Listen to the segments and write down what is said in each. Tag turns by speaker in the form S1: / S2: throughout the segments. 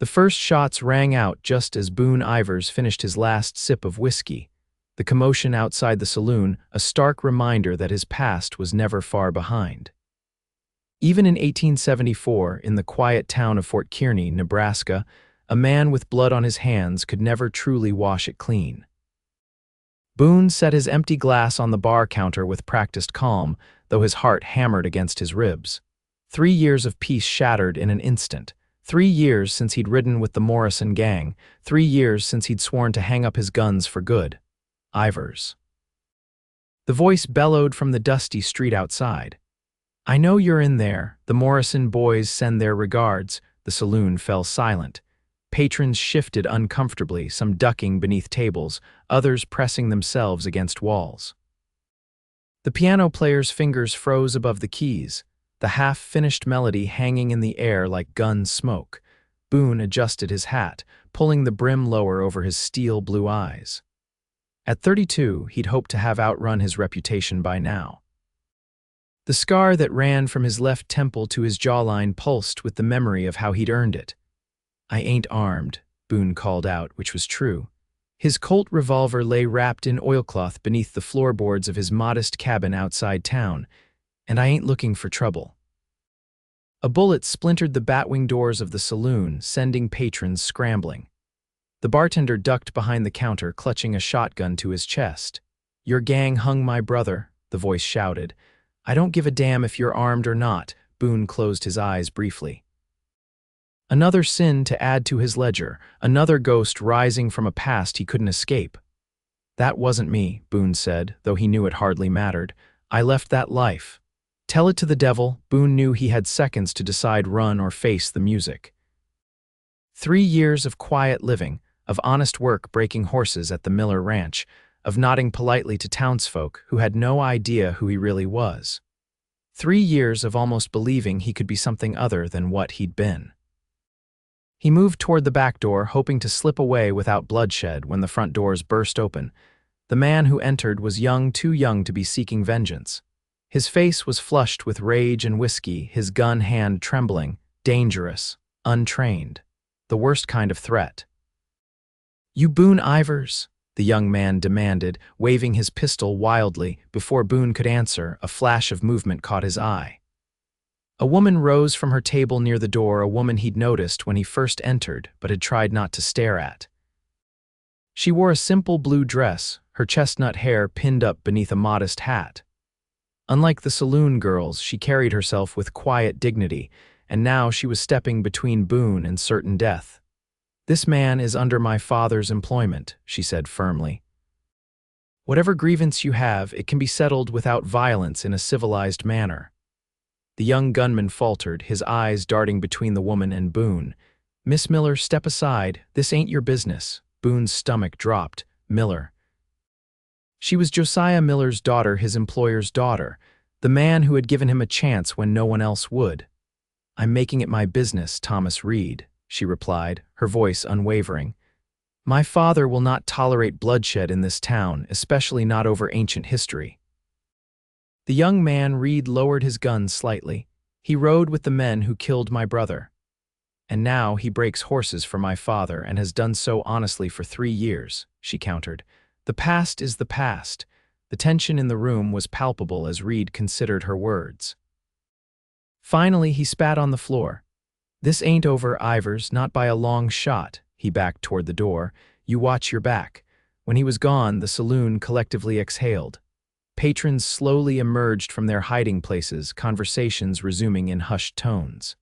S1: The first shots rang out just as Boone Ivers finished his last sip of whiskey. The commotion outside the saloon, a stark reminder that his past was never far behind. Even in 1874, in the quiet town of Fort Kearny, Nebraska, a man with blood on his hands could never truly wash it clean. Boone set his empty glass on the bar counter with practiced calm, though his heart hammered against his ribs. 3 years of peace shattered in an instant. 3 years since he'd ridden with the Morrison Gang. 3 years since he'd sworn to hang up his guns for good. Ivers. The voice bellowed from the dusty street outside. "I know you're in there. The Morrison boys send their regards." The saloon fell silent. Patrons shifted uncomfortably, some ducking beneath tables, others pressing themselves against walls. The piano player's fingers froze above the keys, the half-finished melody hanging in the air like gun smoke. Boone adjusted his hat, pulling the brim lower over his steel blue eyes. At 32, he'd hoped to have outrun his reputation by now. The scar that ran from his left temple to his jawline pulsed with the memory of how he'd earned it. "I ain't armed," Boone called out, which was true. His Colt revolver lay wrapped in oilcloth beneath the floorboards of his modest cabin outside town, "and I ain't looking for trouble." A bullet splintered the batwing doors of the saloon, sending patrons scrambling. The bartender ducked behind the counter, clutching a shotgun to his chest. "Your gang hung my brother," the voice shouted. "I don't give a damn if you're armed or not." Boone closed his eyes briefly. Another sin to add to his ledger, another ghost rising from a past he couldn't escape. "That wasn't me," Boone said, though he knew it hardly mattered. "I left that life." Tell it to the devil. Boone knew he had seconds to decide run or face the music. 3 years of quiet living, of honest work breaking horses at the Miller Ranch, of nodding politely to townsfolk who had no idea who he really was. 3 years of almost believing he could be something other than what he'd been. He moved toward the back door, hoping to slip away without bloodshed when the front doors burst open. The man who entered was young, too young to be seeking vengeance. His face was flushed with rage and whiskey, his gun hand trembling, dangerous, untrained, the worst kind of threat. "You Boone Ivers?" the young man demanded, waving his pistol wildly. Before Boone could answer, a flash of movement caught his eye. A woman rose from her table near the door, a woman he'd noticed when he first entered but had tried not to stare at. She wore a simple blue dress, her chestnut hair pinned up beneath a modest hat. Unlike the saloon girls, she carried herself with quiet dignity, and now she was stepping between Boone and certain death. "This man is under my father's employment," she said firmly. "Whatever grievance you have, it can be settled without violence in a civilized manner." The young gunman faltered, his eyes darting between the woman and Boone. "Miss Miller, step aside. This ain't your business." Boone's stomach dropped. Miller. She was Josiah Miller's daughter, his employer's daughter, the man who had given him a chance when no one else would. "I'm making it my business, Thomas Reed," she replied, her voice unwavering. "My father will not tolerate bloodshed in this town, especially not over ancient history." The young man Reed lowered his gun slightly. "He rode with the men who killed my brother. And now he breaks horses for my father and has done so honestly for 3 years, she countered. "The past is the past." The tension in the room was palpable as Reed considered her words. Finally, he spat on the floor. "This ain't over, Ivers, not by a long shot." He backed toward the door. "You watch your back." When he was gone, the saloon collectively exhaled. Patrons slowly emerged from their hiding places, conversations resuming in hushed tones.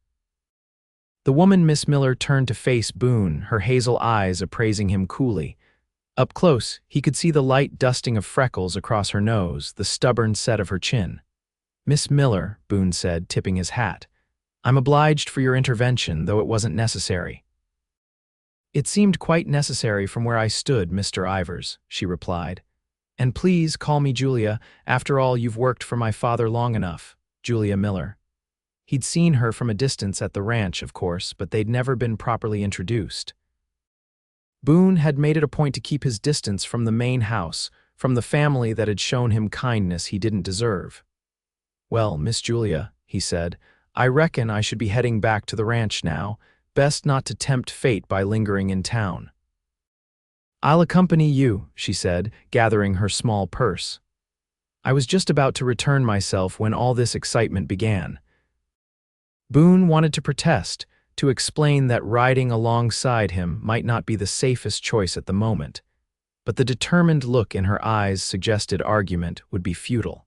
S1: The woman Miss Miller turned to face Boone, her hazel eyes appraising him coolly. Up close, he could see the light dusting of freckles across her nose, the stubborn set of her chin. "Miss Miller," Boone said, tipping his hat. "I'm obliged for your intervention, though it wasn't necessary." "It seemed quite necessary from where I stood, Mr. Ivers," she replied. "And please call me Julia. After all, you've worked for my father long enough." Julia Miller. He'd seen her from a distance at the ranch, of course, but they'd never been properly introduced. Boone had made it a point to keep his distance from the main house, from the family that had shown him kindness he didn't deserve. "Well, Miss Julia," he said, "I reckon I should be heading back to the ranch now. Best not to tempt fate by lingering in town. I'll accompany you, she said, gathering her small purse. I was just about to return myself when all this excitement began. Boone wanted to protest, to explain that riding alongside him might not be the safest choice at the moment, but the determined look in her eyes suggested argument would be futile.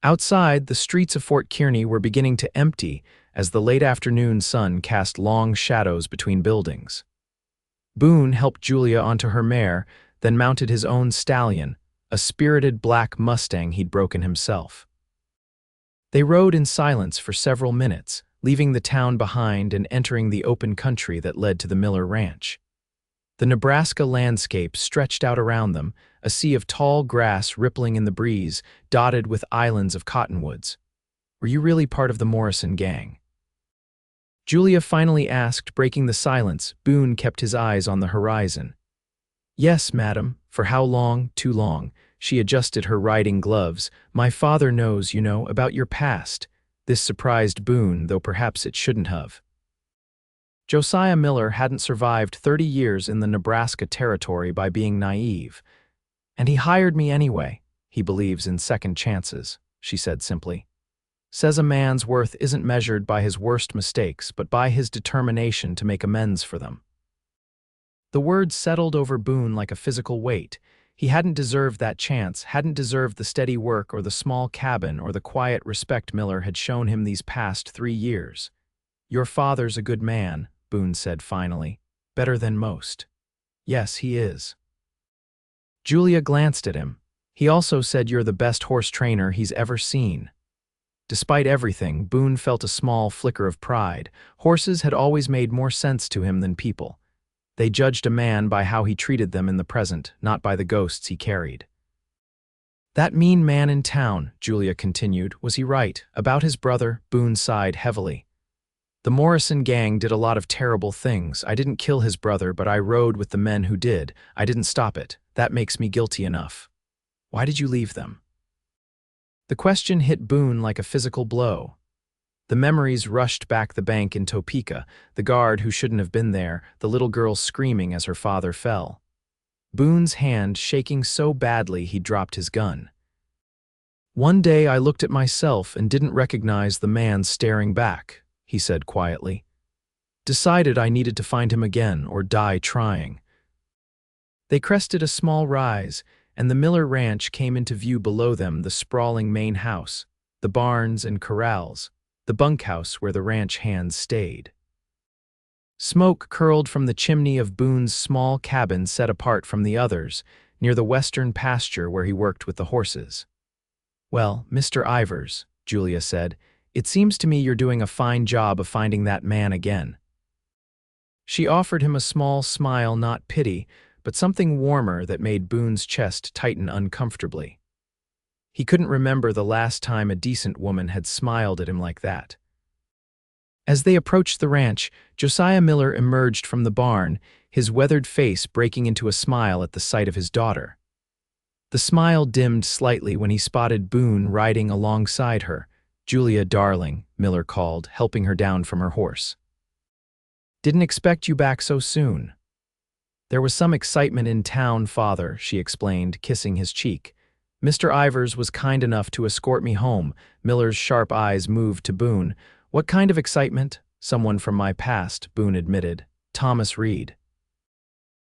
S1: Outside, the streets of Fort Kearny were beginning to empty as the late afternoon sun cast long shadows between buildings. Boone helped Julia onto her mare, then mounted his own stallion, a spirited black Mustang he'd broken himself. They rode in silence for several minutes, leaving the town behind and entering the open country that led to the Miller Ranch. The Nebraska landscape stretched out around them, a sea of tall grass rippling in the breeze, dotted with islands of cottonwoods. Were you really part of the Morrison Gang? Julia finally asked, breaking the silence. Boone kept his eyes on the horizon. Yes, madam. For how long? Too long. She adjusted her riding gloves. My father knows, you know, about your past. This surprised Boone, though perhaps it shouldn't have. Josiah Miller hadn't survived 30 years in the Nebraska territory by being naive. And he hired me anyway. He believes in second chances, she said simply. Says a man's worth isn't measured by his worst mistakes, but by his determination to make amends for them. The words settled over Boone like a physical weight. He hadn't deserved that chance, hadn't deserved the steady work or the small cabin or the quiet respect Miller had shown him these past 3 years. Your father's a good man, Boone said finally. Better than most. Yes, he is. Julia glanced at him. He also said you're the best horse trainer he's ever seen. Despite everything, Boone felt a small flicker of pride. Horses had always made more sense to him than people. They judged a man by how he treated them in the present, not by the ghosts he carried. That mean man in town, Julia continued, was he right? About his brother, Boone sighed heavily. The Morrison Gang did a lot of terrible things. I didn't kill his brother, but I rode with the men who did. I didn't stop it. That makes me guilty enough. Why did you leave them? The question hit Boone like a physical blow. The memories rushed back the bank in Topeka, the guard who shouldn't have been there, the little girl screaming as her father fell. Boone's hand shaking so badly he dropped his gun. One day I looked at myself and didn't recognize the man staring back, he said quietly. Decided I needed to find him again or die trying. They crested a small rise, and the Miller Ranch came into view below them, the sprawling main house, the barns and corrals, the bunkhouse where the ranch hands stayed. Smoke curled from the chimney of Boone's small cabin set apart from the others, near the western pasture where he worked with the horses. Well, Mr. Ivers, Julia said, it seems to me you're doing a fine job of finding that man again. She offered him a small smile, not pity, but something warmer that made Boone's chest tighten uncomfortably. He couldn't remember the last time a decent woman had smiled at him like that. As they approached the ranch, Josiah Miller emerged from the barn, his weathered face breaking into a smile at the sight of his daughter. The smile dimmed slightly when he spotted Boone riding alongside her. Julia, darling, Miller called, helping her down from her horse. Didn't expect you back so soon. There was some excitement in town, father, she explained, kissing his cheek. Mr. Ivers was kind enough to escort me home. Miller's sharp eyes moved to Boone. What kind of excitement? Someone from my past, Boone admitted. Thomas Reed.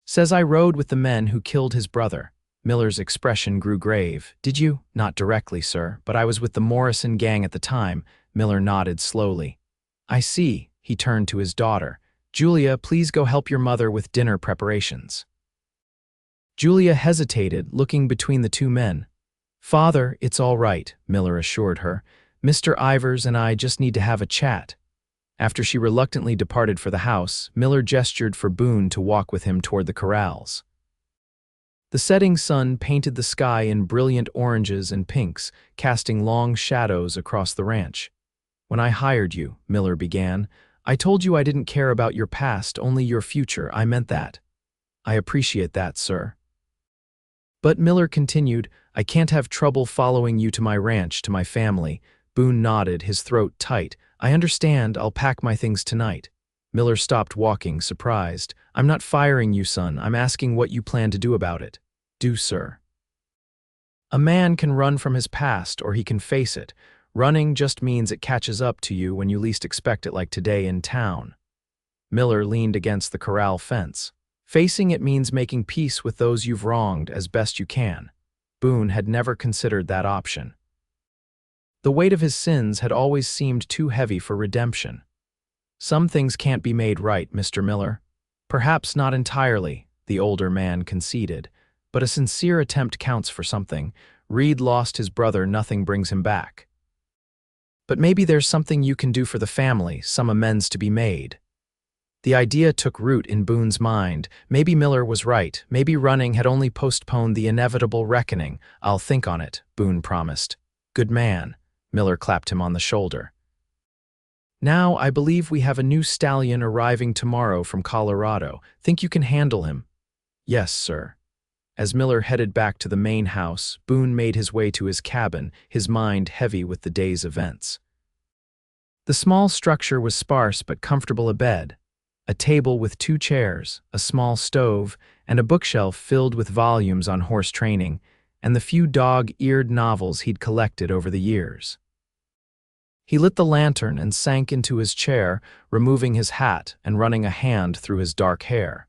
S1: Says I rode with the men who killed his brother. Miller's expression grew grave. Did you? Not directly, sir, but I was with the Morrison Gang at the time. Miller nodded slowly. I see. He turned to his daughter. Julia, please go help your mother with dinner preparations. Julia hesitated, looking between the two men. Father, it's all right, Miller assured her. Mr. Ivers and I just need to have a chat. After she reluctantly departed for the house, Miller gestured for Boone to walk with him toward the corrals. The setting sun painted the sky in brilliant oranges and pinks, casting long shadows across the ranch. When I hired you, Miller began, I told you I didn't care about your past, only your future. I meant that. I appreciate that, sir. But Miller continued, I can't have trouble following you to my ranch, to my family. Boone nodded, his throat tight. I understand, I'll pack my things tonight. Miller stopped walking, surprised. "I'm not firing you, son. I'm asking what you plan to do about it." "Do, sir." A man can run from his past, or he can face it. Running just means it catches up to you when you least expect it, like today in town. Miller leaned against the corral fence. Facing it means making peace with those you've wronged as best you can. Boone had never considered that option. The weight of his sins had always seemed too heavy for redemption. "Some things can't be made right, Mr. Miller." "Perhaps not entirely," the older man conceded, "but a sincere attempt counts for something. Reed lost his brother, nothing brings him back. But maybe there's something you can do for the family, some amends to be made." The idea took root in Boone's mind. Maybe Miller was right. Maybe running had only postponed the inevitable reckoning. "I'll think on it," Boone promised. "Good man." Miller clapped him on the shoulder. "Now, I believe we have a new stallion arriving tomorrow from Colorado. Think you can handle him?" "Yes, sir." As Miller headed back to the main house, Boone made his way to his cabin, his mind heavy with the day's events. The small structure was sparse but comfortable: a bed, a table with 2 chairs, a small stove, and a bookshelf filled with volumes on horse training, and the few dog-eared novels he'd collected over the years. He lit the lantern and sank into his chair, removing his hat and running a hand through his dark hair.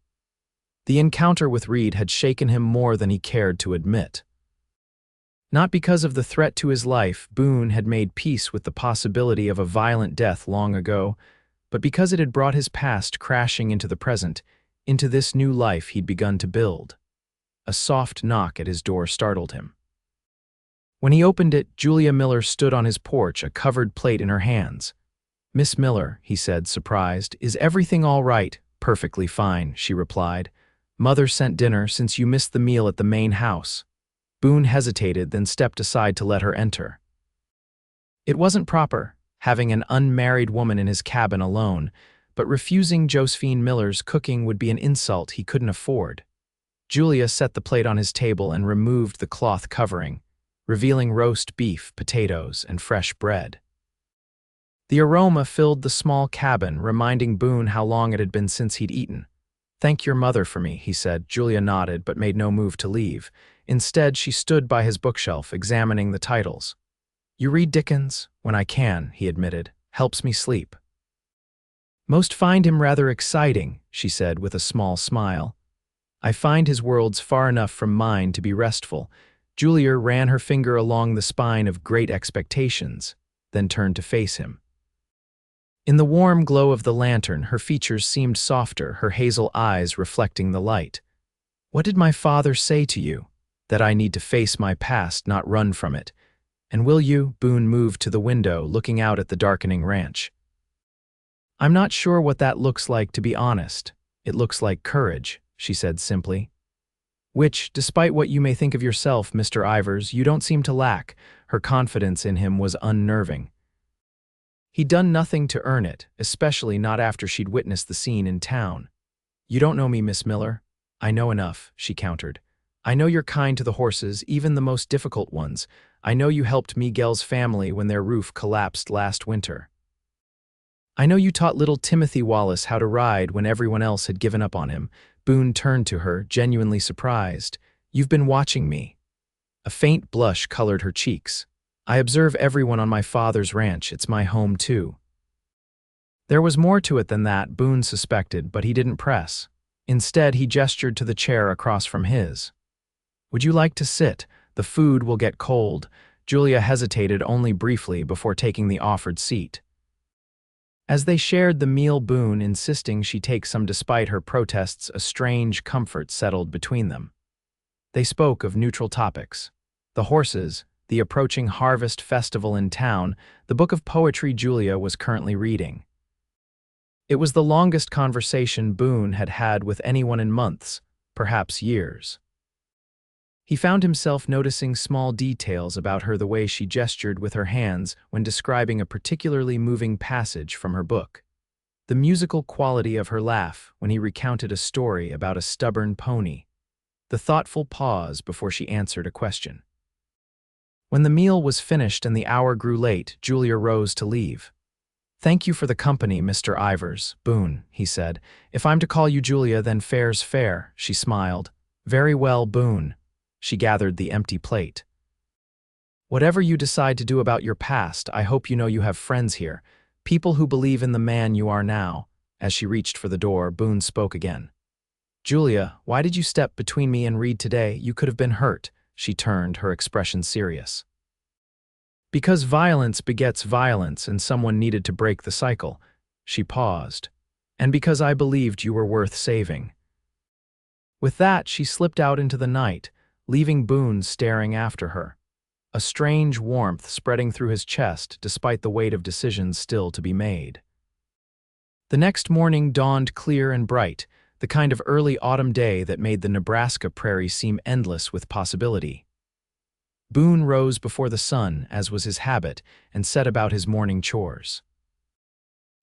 S1: The encounter with Reed had shaken him more than he cared to admit. Not because of the threat to his life — Boone had made peace with the possibility of a violent death long ago — but because it had brought his past crashing into the present, into this new life he'd begun to build. A soft knock at his door startled him. When he opened it, Julia Miller stood on his porch, a covered plate in her hands. "Miss Miller," he said, surprised, "is everything all right?" "Perfectly fine," she replied. "Mother sent dinner since you missed the meal at the main house." Boone hesitated, then stepped aside to let her enter. It wasn't proper, having an unmarried woman in his cabin alone, but refusing Josephine Miller's cooking would be an insult he couldn't afford. Julia set the plate on his table and removed the cloth covering, revealing roast beef, potatoes, and fresh bread. The aroma filled the small cabin, reminding Boone how long it had been since he'd eaten. "Thank your mother for me," he said. Julia nodded, but made no move to leave. Instead, she stood by his bookshelf, examining the titles. "You read Dickens?" "When I can," he admitted. "Helps me sleep." "Most find him rather exciting," she said with a small smile. "I find his worlds far enough from mine to be restful." Julia ran her finger along the spine of Great Expectations, then turned to face him. In the warm glow of the lantern, her features seemed softer, her hazel eyes reflecting the light. "What did my father say to you?" "That I need to face my past, not run from it." "And will you?" Boone moved to the window, looking out at the darkening ranch. "I'm not sure what that looks like, to be honest." "It looks like courage," she said simply. "Which, despite what you may think of yourself, Mr. Ivers, you don't seem to lack." Her confidence in him was unnerving. He'd done nothing to earn it, especially not after she'd witnessed the scene in town. "You don't know me, Miss Miller." "I know enough," she countered. "I know you're kind to the horses, even the most difficult ones. I know you helped Miguel's family when their roof collapsed last winter. I know you taught little Timothy Wallace how to ride when everyone else had given up on him." Boone turned to her, genuinely surprised. "You've been watching me." A faint blush colored her cheeks. "I observe everyone on my father's ranch. It's my home, too." There was more to it than that, Boone suspected, but he didn't press. Instead, he gestured to the chair across from his. "Would you like to sit? The food will get cold." Julia hesitated only briefly before taking the offered seat. As they shared the meal, Boone insisting she take some despite her protests, a strange comfort settled between them. They spoke of neutral topics: the horses, the approaching harvest festival in town, the book of poetry Julia was currently reading. It was the longest conversation Boone had had with anyone in months, perhaps years. He found himself noticing small details about her, the way she gestured with her hands when describing a particularly moving passage from her book. The musical quality of her laugh when he recounted a story about a stubborn pony. The thoughtful pause before she answered a question. When the meal was finished and the hour grew late, Julia rose to leave. Thank you for the company, Mr. Ivers, Boone, he said. If I'm to call you Julia, then fair's fair, she smiled. Very well, Boone. She gathered the empty plate. Whatever you decide to do about your past, I hope you know you have friends here, people who believe in the man you are now. As she reached for the door, Boone spoke again. Julia, why did you step between me and Reed today? You could have been hurt. She turned, her expression serious. Because violence begets violence and someone needed to break the cycle. She paused. And because I believed you were worth saving. With that, she slipped out into the night, leaving Boone staring after her. A strange warmth spreading through his chest despite the weight of decisions still to be made. The next morning dawned clear and bright, the kind of early autumn day that made the Nebraska prairie seem endless with possibility. Boone rose before the sun, as was his habit, and set about his morning chores.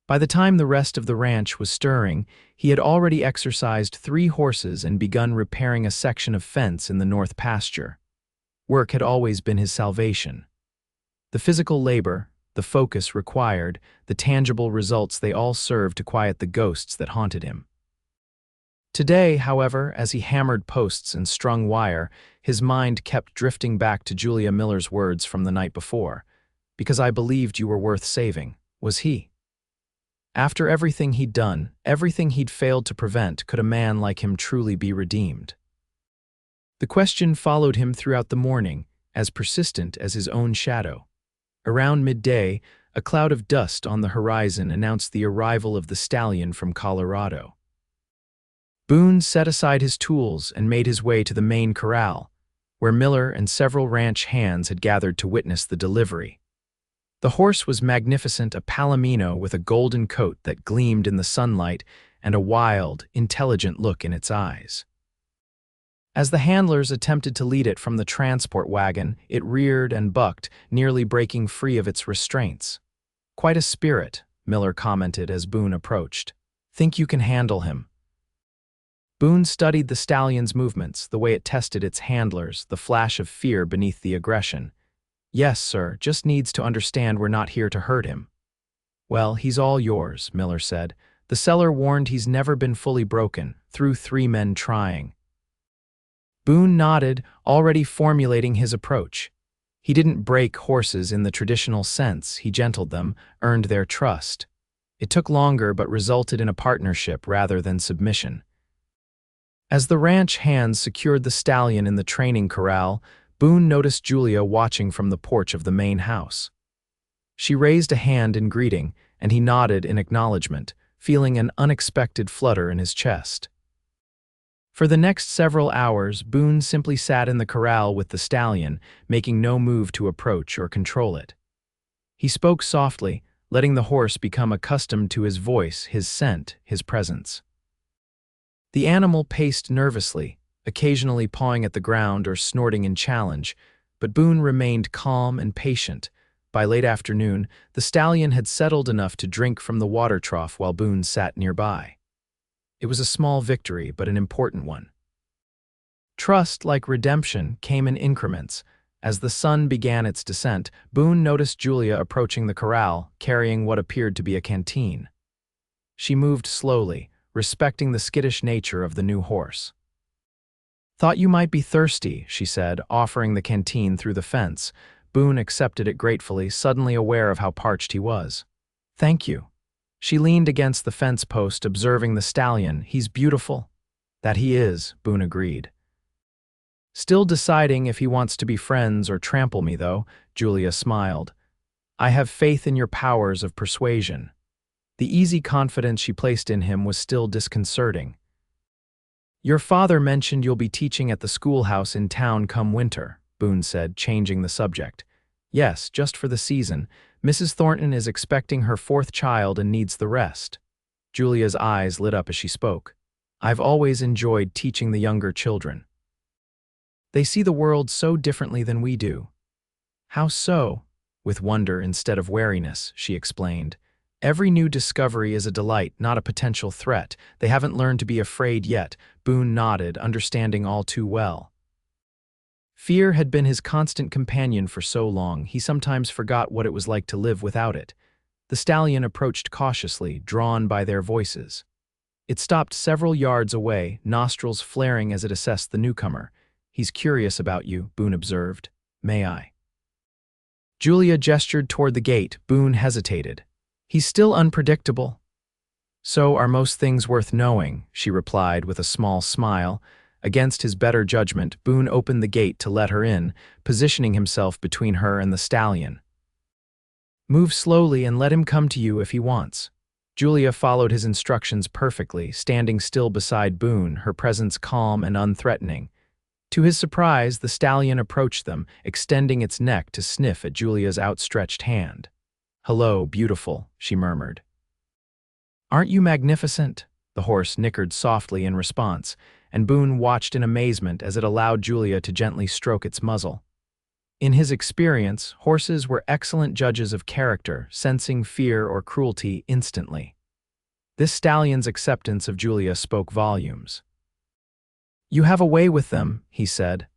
S1: By the time the rest of the ranch was stirring, he had already exercised 3 horses and begun repairing a section of fence in the north pasture. Work had always been his salvation. The physical labor, the focus required, the tangible results, they all served to quiet the ghosts that haunted him. Today, however, as he hammered posts and strung wire, his mind kept drifting back to Julia Miller's words from the night before. Because I believed you were worth saving, was he? After everything he'd done, everything he'd failed to prevent, could a man like him truly be redeemed? The question followed him throughout the morning, as persistent as his own shadow. Around midday, a cloud of dust on the horizon announced the arrival of the stallion from Colorado. Boone set aside his tools and made his way to the main corral, where Miller and several ranch hands had gathered to witness the delivery. The horse was magnificent, a palomino with a golden coat that gleamed in the sunlight and a wild, intelligent look in its eyes. As the handlers attempted to lead it from the transport wagon, it reared and bucked, nearly breaking free of its restraints. Quite a spirit, Miller commented as Boone approached. Think you can handle him? Boone studied the stallion's movements, the way it tested its handlers, the flash of fear beneath the aggression. Yes, sir, just needs to understand we're not here to hurt him. Well, he's all yours, Miller said. The seller warned he's never been fully broken, through 3 men trying. Boone nodded, already formulating his approach. He didn't break horses in the traditional sense, he gentled them, earned their trust. It took longer but resulted in a partnership rather than submission. As the ranch hands secured the stallion in the training corral, Boone noticed Julia watching from the porch of the main house. She raised a hand in greeting, and he nodded in acknowledgement, feeling an unexpected flutter in his chest. For the next several hours, Boone simply sat in the corral with the stallion, making no move to approach or control it. He spoke softly, letting the horse become accustomed to his voice, his scent, his presence. The animal paced nervously, occasionally pawing at the ground or snorting in challenge, but Boone remained calm and patient. By late afternoon, the stallion had settled enough to drink from the water trough while Boone sat nearby. It was a small victory, but an important one. Trust, like redemption, came in increments. As the sun began its descent, Boone noticed Julia approaching the corral, carrying what appeared to be a canteen. She moved slowly, respecting the skittish nature of the new horse. Thought you might be thirsty, she said, offering the canteen through the fence. Boone accepted it gratefully, suddenly aware of how parched he was. Thank you. She leaned against the fence post, observing the stallion. He's beautiful. That he is, Boone agreed. Still deciding if he wants to be friends or trample me, though, Julia smiled. I have faith in your powers of persuasion. The easy confidence she placed in him was still disconcerting. Your father mentioned you'll be teaching at the schoolhouse in town come winter, Boone said, changing the subject. Yes, just for the season. Mrs. Thornton is expecting her 4th child and needs the rest. Julia's eyes lit up as she spoke. I've always enjoyed teaching the younger children. They see the world so differently than we do. How so? With wonder instead of wariness, she explained. Every new discovery is a delight, not a potential threat. They haven't learned to be afraid yet. Boone nodded, understanding all too well. Fear had been his constant companion for so long, he sometimes forgot what it was like to live without it. The stallion approached cautiously, drawn by their voices. It stopped several yards away, nostrils flaring as it assessed the newcomer. "He's curious about you," Boone observed. "May I?" Julia gestured toward the gate. Boone hesitated. "He's still unpredictable." "So are most things worth knowing," she replied with a small smile. Against his better judgment, Boone opened the gate to let her in, positioning himself between her and the stallion. "Move slowly and let him come to you if he wants." Julia followed his instructions perfectly, standing still beside Boone, her presence calm and unthreatening. To his surprise, the stallion approached them, extending its neck to sniff at Julia's outstretched hand. "Hello, beautiful," she murmured. "Aren't you magnificent?" The horse nickered softly in response, and Boone watched in amazement as it allowed Julia to gently stroke its muzzle. In his experience, horses were excellent judges of character, sensing fear or cruelty instantly. This stallion's acceptance of Julia spoke volumes. "You have a way with them," he said.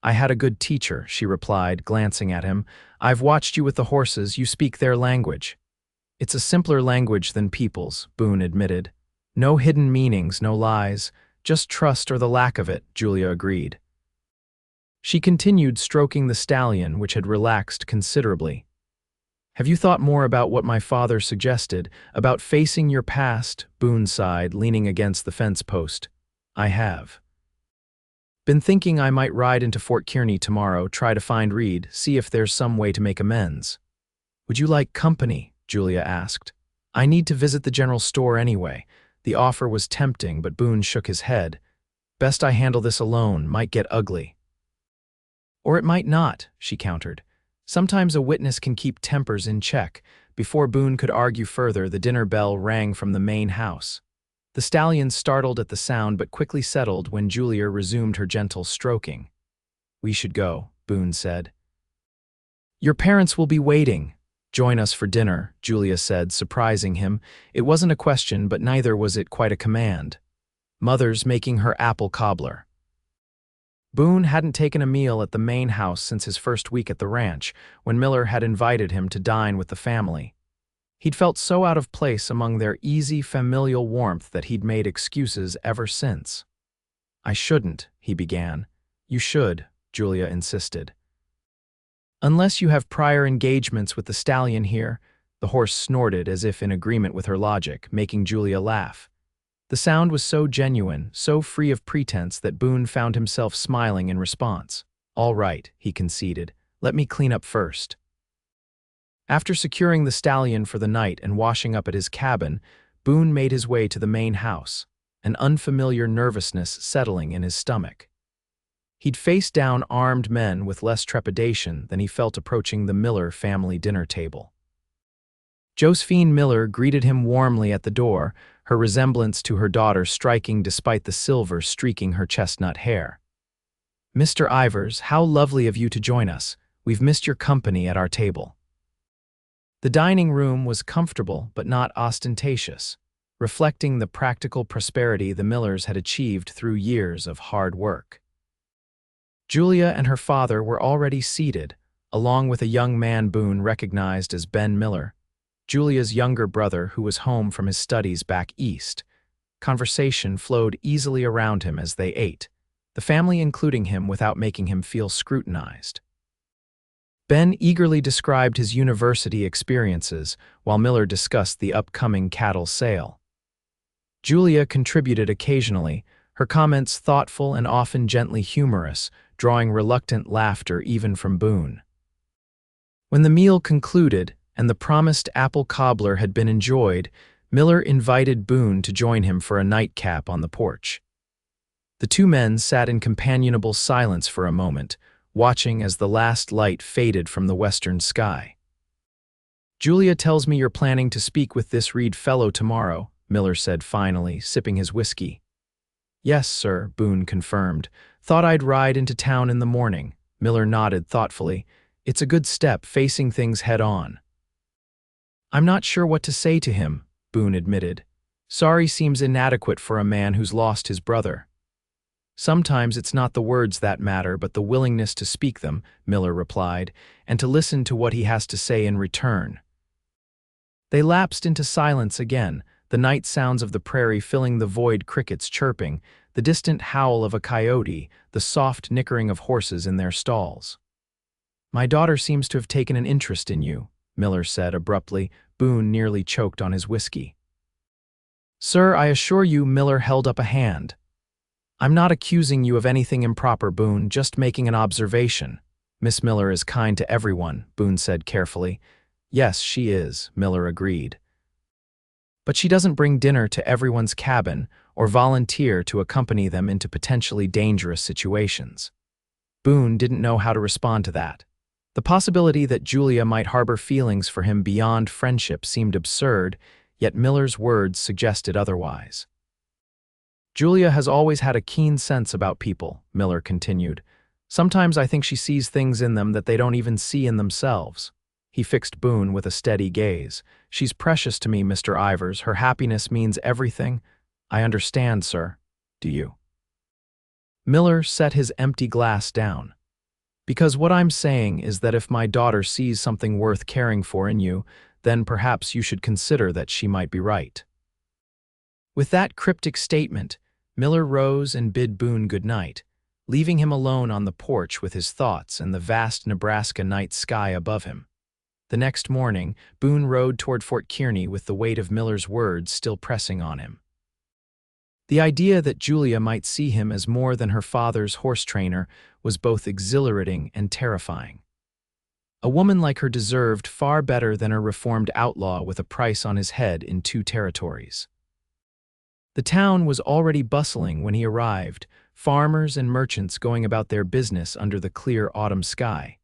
S1: "I had a good teacher," she replied, glancing at him. "I've watched you with the horses. You speak their language." "It's a simpler language than people's," Boone admitted. "No hidden meanings, no lies, just trust or the lack of it," Julia agreed. She continued stroking the stallion, which had relaxed considerably. "Have you thought more about what my father suggested, about facing your past?" Boone sighed, leaning against the fence post. "I have. Been thinking I might ride into Fort Kearny tomorrow, try to find Reed, see if there's some way to make amends." "Would you like company?" Julia asked. "I need to visit the general store anyway." The offer was tempting, but Boone shook his head. "Best I handle this alone, might get ugly." "Or it might not," she countered. "Sometimes a witness can keep tempers in check." Before Boone could argue further, the dinner bell rang from the main house. The stallion startled at the sound but quickly settled when Julia resumed her gentle stroking. "We should go," Boone said. "Your parents will be waiting." "Join us for dinner," Julia said, surprising him. It wasn't a question, but neither was it quite a command. "Mother's making her apple cobbler." Boone hadn't taken a meal at the main house since his first week at the ranch, when Miller had invited him to dine with the family. He'd felt so out of place among their easy, familial warmth that he'd made excuses ever since. "I shouldn't," he began. "You should," Julia insisted. "Unless you have prior engagements with the stallion here," the horse snorted as if in agreement with her logic, making Julia laugh. The sound was so genuine, so free of pretense that Boone found himself smiling in response. "All right," he conceded. "Let me clean up first." After securing the stallion for the night and washing up at his cabin, Boone made his way to the main house, an unfamiliar nervousness settling in his stomach. He'd faced down armed men with less trepidation than he felt approaching the Miller family dinner table. Josephine Miller greeted him warmly at the door, her resemblance to her daughter striking despite the silver streaking her chestnut hair. "Mr. Ivers, how lovely of you to join us. We've missed your company at our table." The dining room was comfortable but not ostentatious, reflecting the practical prosperity the Millers had achieved through years of hard work. Julia and her father were already seated, along with a young man Boone recognized as Ben Miller, Julia's younger brother who was home from his studies back east. Conversation flowed easily around him as they ate, the family including him without making him feel scrutinized. Ben eagerly described his university experiences, while Miller discussed the upcoming cattle sale. Julia contributed occasionally, her comments thoughtful and often gently humorous, drawing reluctant laughter even from Boone. When the meal concluded, and the promised apple cobbler had been enjoyed, Miller invited Boone to join him for a nightcap on the porch. The two men sat in companionable silence for a moment, watching as the last light faded from the western sky. "Julia tells me you're planning to speak with this Reed fellow tomorrow," Miller said finally, sipping his whiskey. "Yes, sir," Boone confirmed. "Thought I'd ride into town in the morning." Miller nodded thoughtfully. "It's a good step, facing things head-on." "I'm not sure what to say to him," Boone admitted. "Sorry seems inadequate for a man who's lost his brother." "Sometimes it's not the words that matter, but the willingness to speak them," Miller replied, "and to listen to what he has to say in return." They lapsed into silence again, the night sounds of the prairie filling the void, crickets chirping, the distant howl of a coyote, the soft nickering of horses in their stalls. "My daughter seems to have taken an interest in you," Miller said abruptly. Boone nearly choked on his whiskey. "Sir, I assure you," Miller held up a hand. "I'm not accusing you of anything improper, Boone, just making an observation." "Miss Miller is kind to everyone," Boone said carefully. "Yes, she is," Miller agreed. "But she doesn't bring dinner to everyone's cabin or volunteer to accompany them into potentially dangerous situations." Boone didn't know how to respond to that. The possibility that Julia might harbor feelings for him beyond friendship seemed absurd, yet Miller's words suggested otherwise. "Julia has always had a keen sense about people," Miller continued. "Sometimes I think she sees things in them that they don't even see in themselves." He fixed Boone with a steady gaze. "She's precious to me, Mr. Ivers. Her happiness means everything." "I understand, sir. Do you?" Miller set his empty glass down. "Because what I'm saying is that if my daughter sees something worth caring for in you, then perhaps you should consider that she might be right." With that cryptic statement, Miller rose and bid Boone good night, leaving him alone on the porch with his thoughts and the vast Nebraska night sky above him. The next morning, Boone rode toward Fort Kearny with the weight of Miller's words still pressing on him. The idea that Julia might see him as more than her father's horse trainer was both exhilarating and terrifying. A woman like her deserved far better than a reformed outlaw with a price on his head in 2 territories. The town was already bustling when he arrived, farmers and merchants going about their business under the clear autumn sky.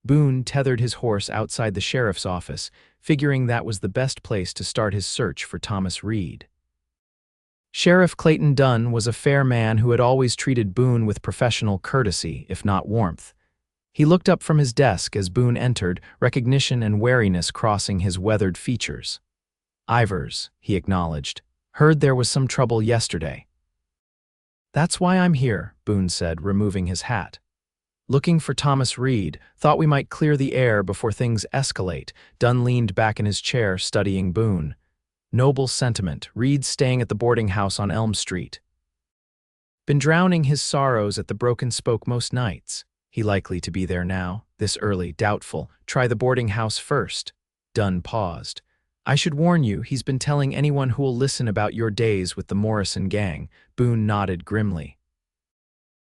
S1: Boone tethered his horse outside the sheriff's office, figuring that was the best place to start his search for Thomas Reed. Sheriff Clayton Dunn was a fair man who had always treated Boone with professional courtesy, if not warmth. He looked up from his desk as Boone entered, recognition and wariness crossing his weathered features. "Ivers," he acknowledged. "Heard there was some trouble yesterday." "That's why I'm here," Boone said, removing his hat. "Looking for Thomas Reed. Thought we might clear the air before things escalate." Dunn leaned back in his chair, studying Boone. "Noble sentiment. Reed's staying at the boarding house on Elm Street. Been drowning his sorrows at the Broken Spoke most nights. He likely to be there now, this early, doubtful. Try the boarding house first." Dunn paused. "I should warn you, he's been telling anyone who'll listen about your days with the Morrison Gang." Boone nodded grimly.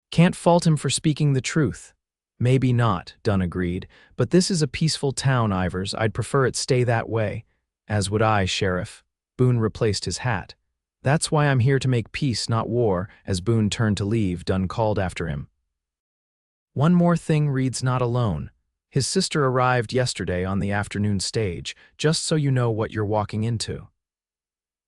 S1: "Can't fault him for speaking the truth." "Maybe not," Dunn agreed, "but this is a peaceful town, Ivers. I'd prefer it stay that way." "As would I, Sheriff." Boone replaced his hat. "That's why I'm here to make peace, not war." As Boone turned to leave, Dunn called after him. "One more thing, Reed's not alone. His sister arrived yesterday on the afternoon stage, just so you know what you're walking into."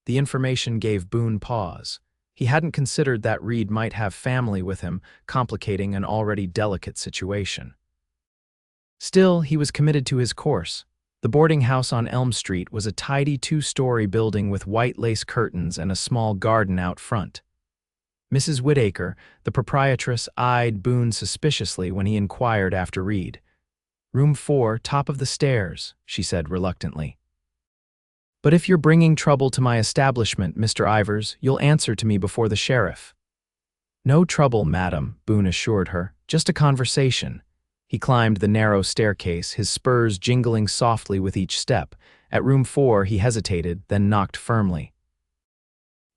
S1: The information gave Boone pause. He hadn't considered that Reed might have family with him, complicating an already delicate situation. Still, he was committed to his course. The boarding house on Elm Street was a tidy 2-story building with white lace curtains and a small garden out front. Mrs. Whitaker, the proprietress, eyed Boone suspiciously when he inquired after Reed. "Room 4, top of the stairs," she said reluctantly. "But if you're bringing trouble to my establishment, Mr. Ivers, you'll answer to me before the sheriff." "No trouble, madam," Boone assured her. "Just a conversation." He climbed the narrow staircase, his spurs jingling softly with each step. At room 4, he hesitated, then knocked firmly.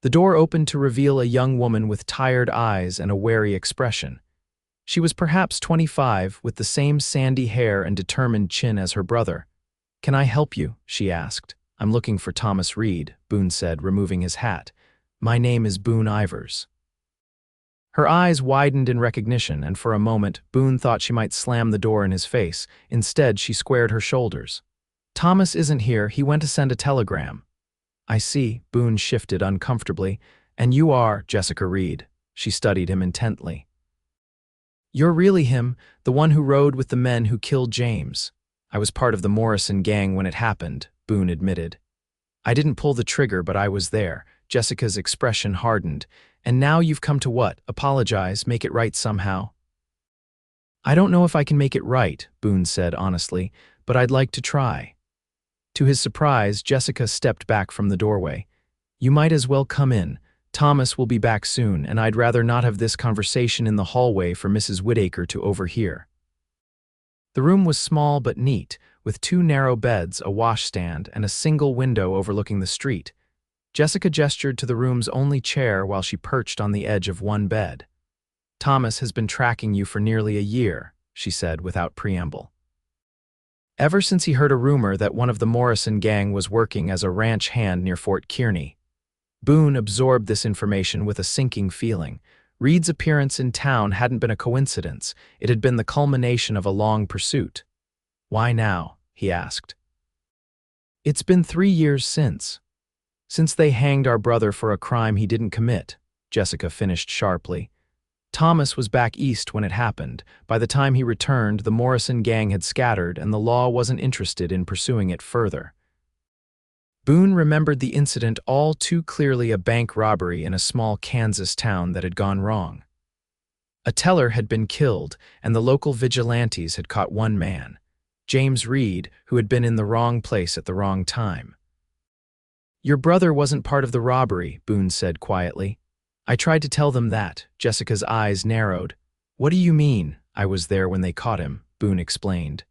S1: The door opened to reveal a young woman with tired eyes and a wary expression. She was perhaps 25, with the same sandy hair and determined chin as her brother. "Can I help you?" she asked. "I'm looking for Thomas Reed," Boone said, removing his hat. "My name is Boone Ivers." Her eyes widened in recognition, and for a moment, Boone thought she might slam the door in his face. Instead, she squared her shoulders. "Thomas isn't here. He went to send a telegram." "I see." Boone shifted uncomfortably. "And you are Jessica Reed." She studied him intently. "You're really him, the one who rode with the men who killed James." "I was part of the Morrison Gang when it happened," Boone admitted. "I didn't pull the trigger, but I was there." Jessica's expression hardened. "And now you've come to what? Apologize, make it right somehow?" "I don't know if I can make it right," Boone said honestly, "but I'd like to try." To his surprise, Jessica stepped back from the doorway. "You might as well come in. Thomas will be back soon, and I'd rather not have this conversation in the hallway for Mrs. Whittaker to overhear." The room was small but neat, with 2 narrow beds, a washstand, and a single window overlooking the street. Jessica gestured to the room's only chair while she perched on the edge of one bed. "Thomas has been tracking you for nearly a year," she said without preamble. "Ever since he heard a rumor that one of the Morrison Gang was working as a ranch hand near Fort Kearny." Boone absorbed this information with a sinking feeling. Reed's appearance in town hadn't been a coincidence. It had been the culmination of a long pursuit. "Why now?" he asked. "It's been 3 years since they hanged our brother for a crime he didn't commit," Jessica finished sharply. "Thomas was back east when it happened. By the time he returned, the Morrison Gang had scattered and the law wasn't interested in pursuing it further." Boone remembered the incident all too clearly, a bank robbery in a small Kansas town that had gone wrong. A teller had been killed, and the local vigilantes had caught one man, James Reed, who had been in the wrong place at the wrong time. "Your brother wasn't part of the robbery," Boone said quietly. "I tried to tell them that." Jessica's eyes narrowed. "What do you mean?" "I was there when they caught him," Boone explained.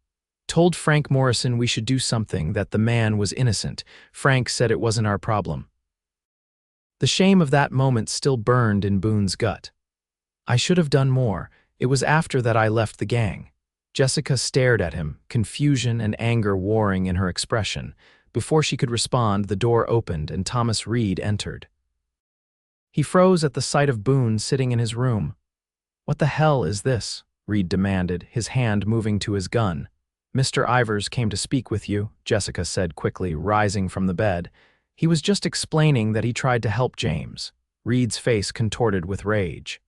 S1: "Told Frank Morrison we should do something, that the man was innocent. Frank said it wasn't our problem." The shame of that moment still burned in Boone's gut. "I should have done more. It was after that I left the gang." Jessica stared at him, confusion and anger warring in her expression. Before she could respond, the door opened and Thomas Reed entered. He froze at the sight of Boone sitting in his room. "What the hell is this?" Reed demanded, his hand moving to his gun. "Mr. Ivers came to speak with you," Jessica said quickly, rising from the bed. "He was just explaining that he tried to help James." Reed's face contorted with rage.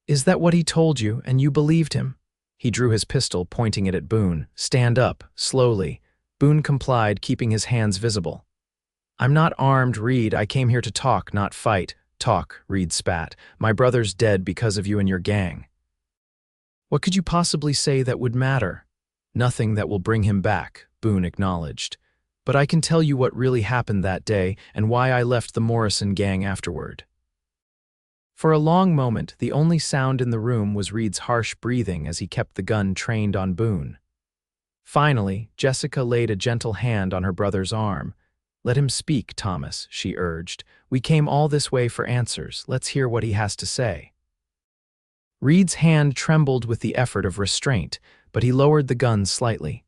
S1: "Is that what he told you, and you believed him?" He drew his pistol, pointing it at Boone. "Stand up, slowly." Boone complied, keeping his hands visible. "I'm not armed, Reed. I came here to talk, not fight." "Talk," Reed spat. "My brother's dead because of you and your gang." "What could you possibly say that would matter?" "Nothing that will bring him back," Boone acknowledged. "But I can tell you what really happened that day and why I left the Morrison Gang afterward." For a long moment, the only sound in the room was Reed's harsh breathing as he kept the gun trained on Boone. Finally, Jessica laid a gentle hand on her brother's arm. "Let him speak, Thomas," she urged. "We came all this way for answers. Let's hear what he has to say." Reed's hand trembled with the effort of restraint, but he lowered the gun slightly.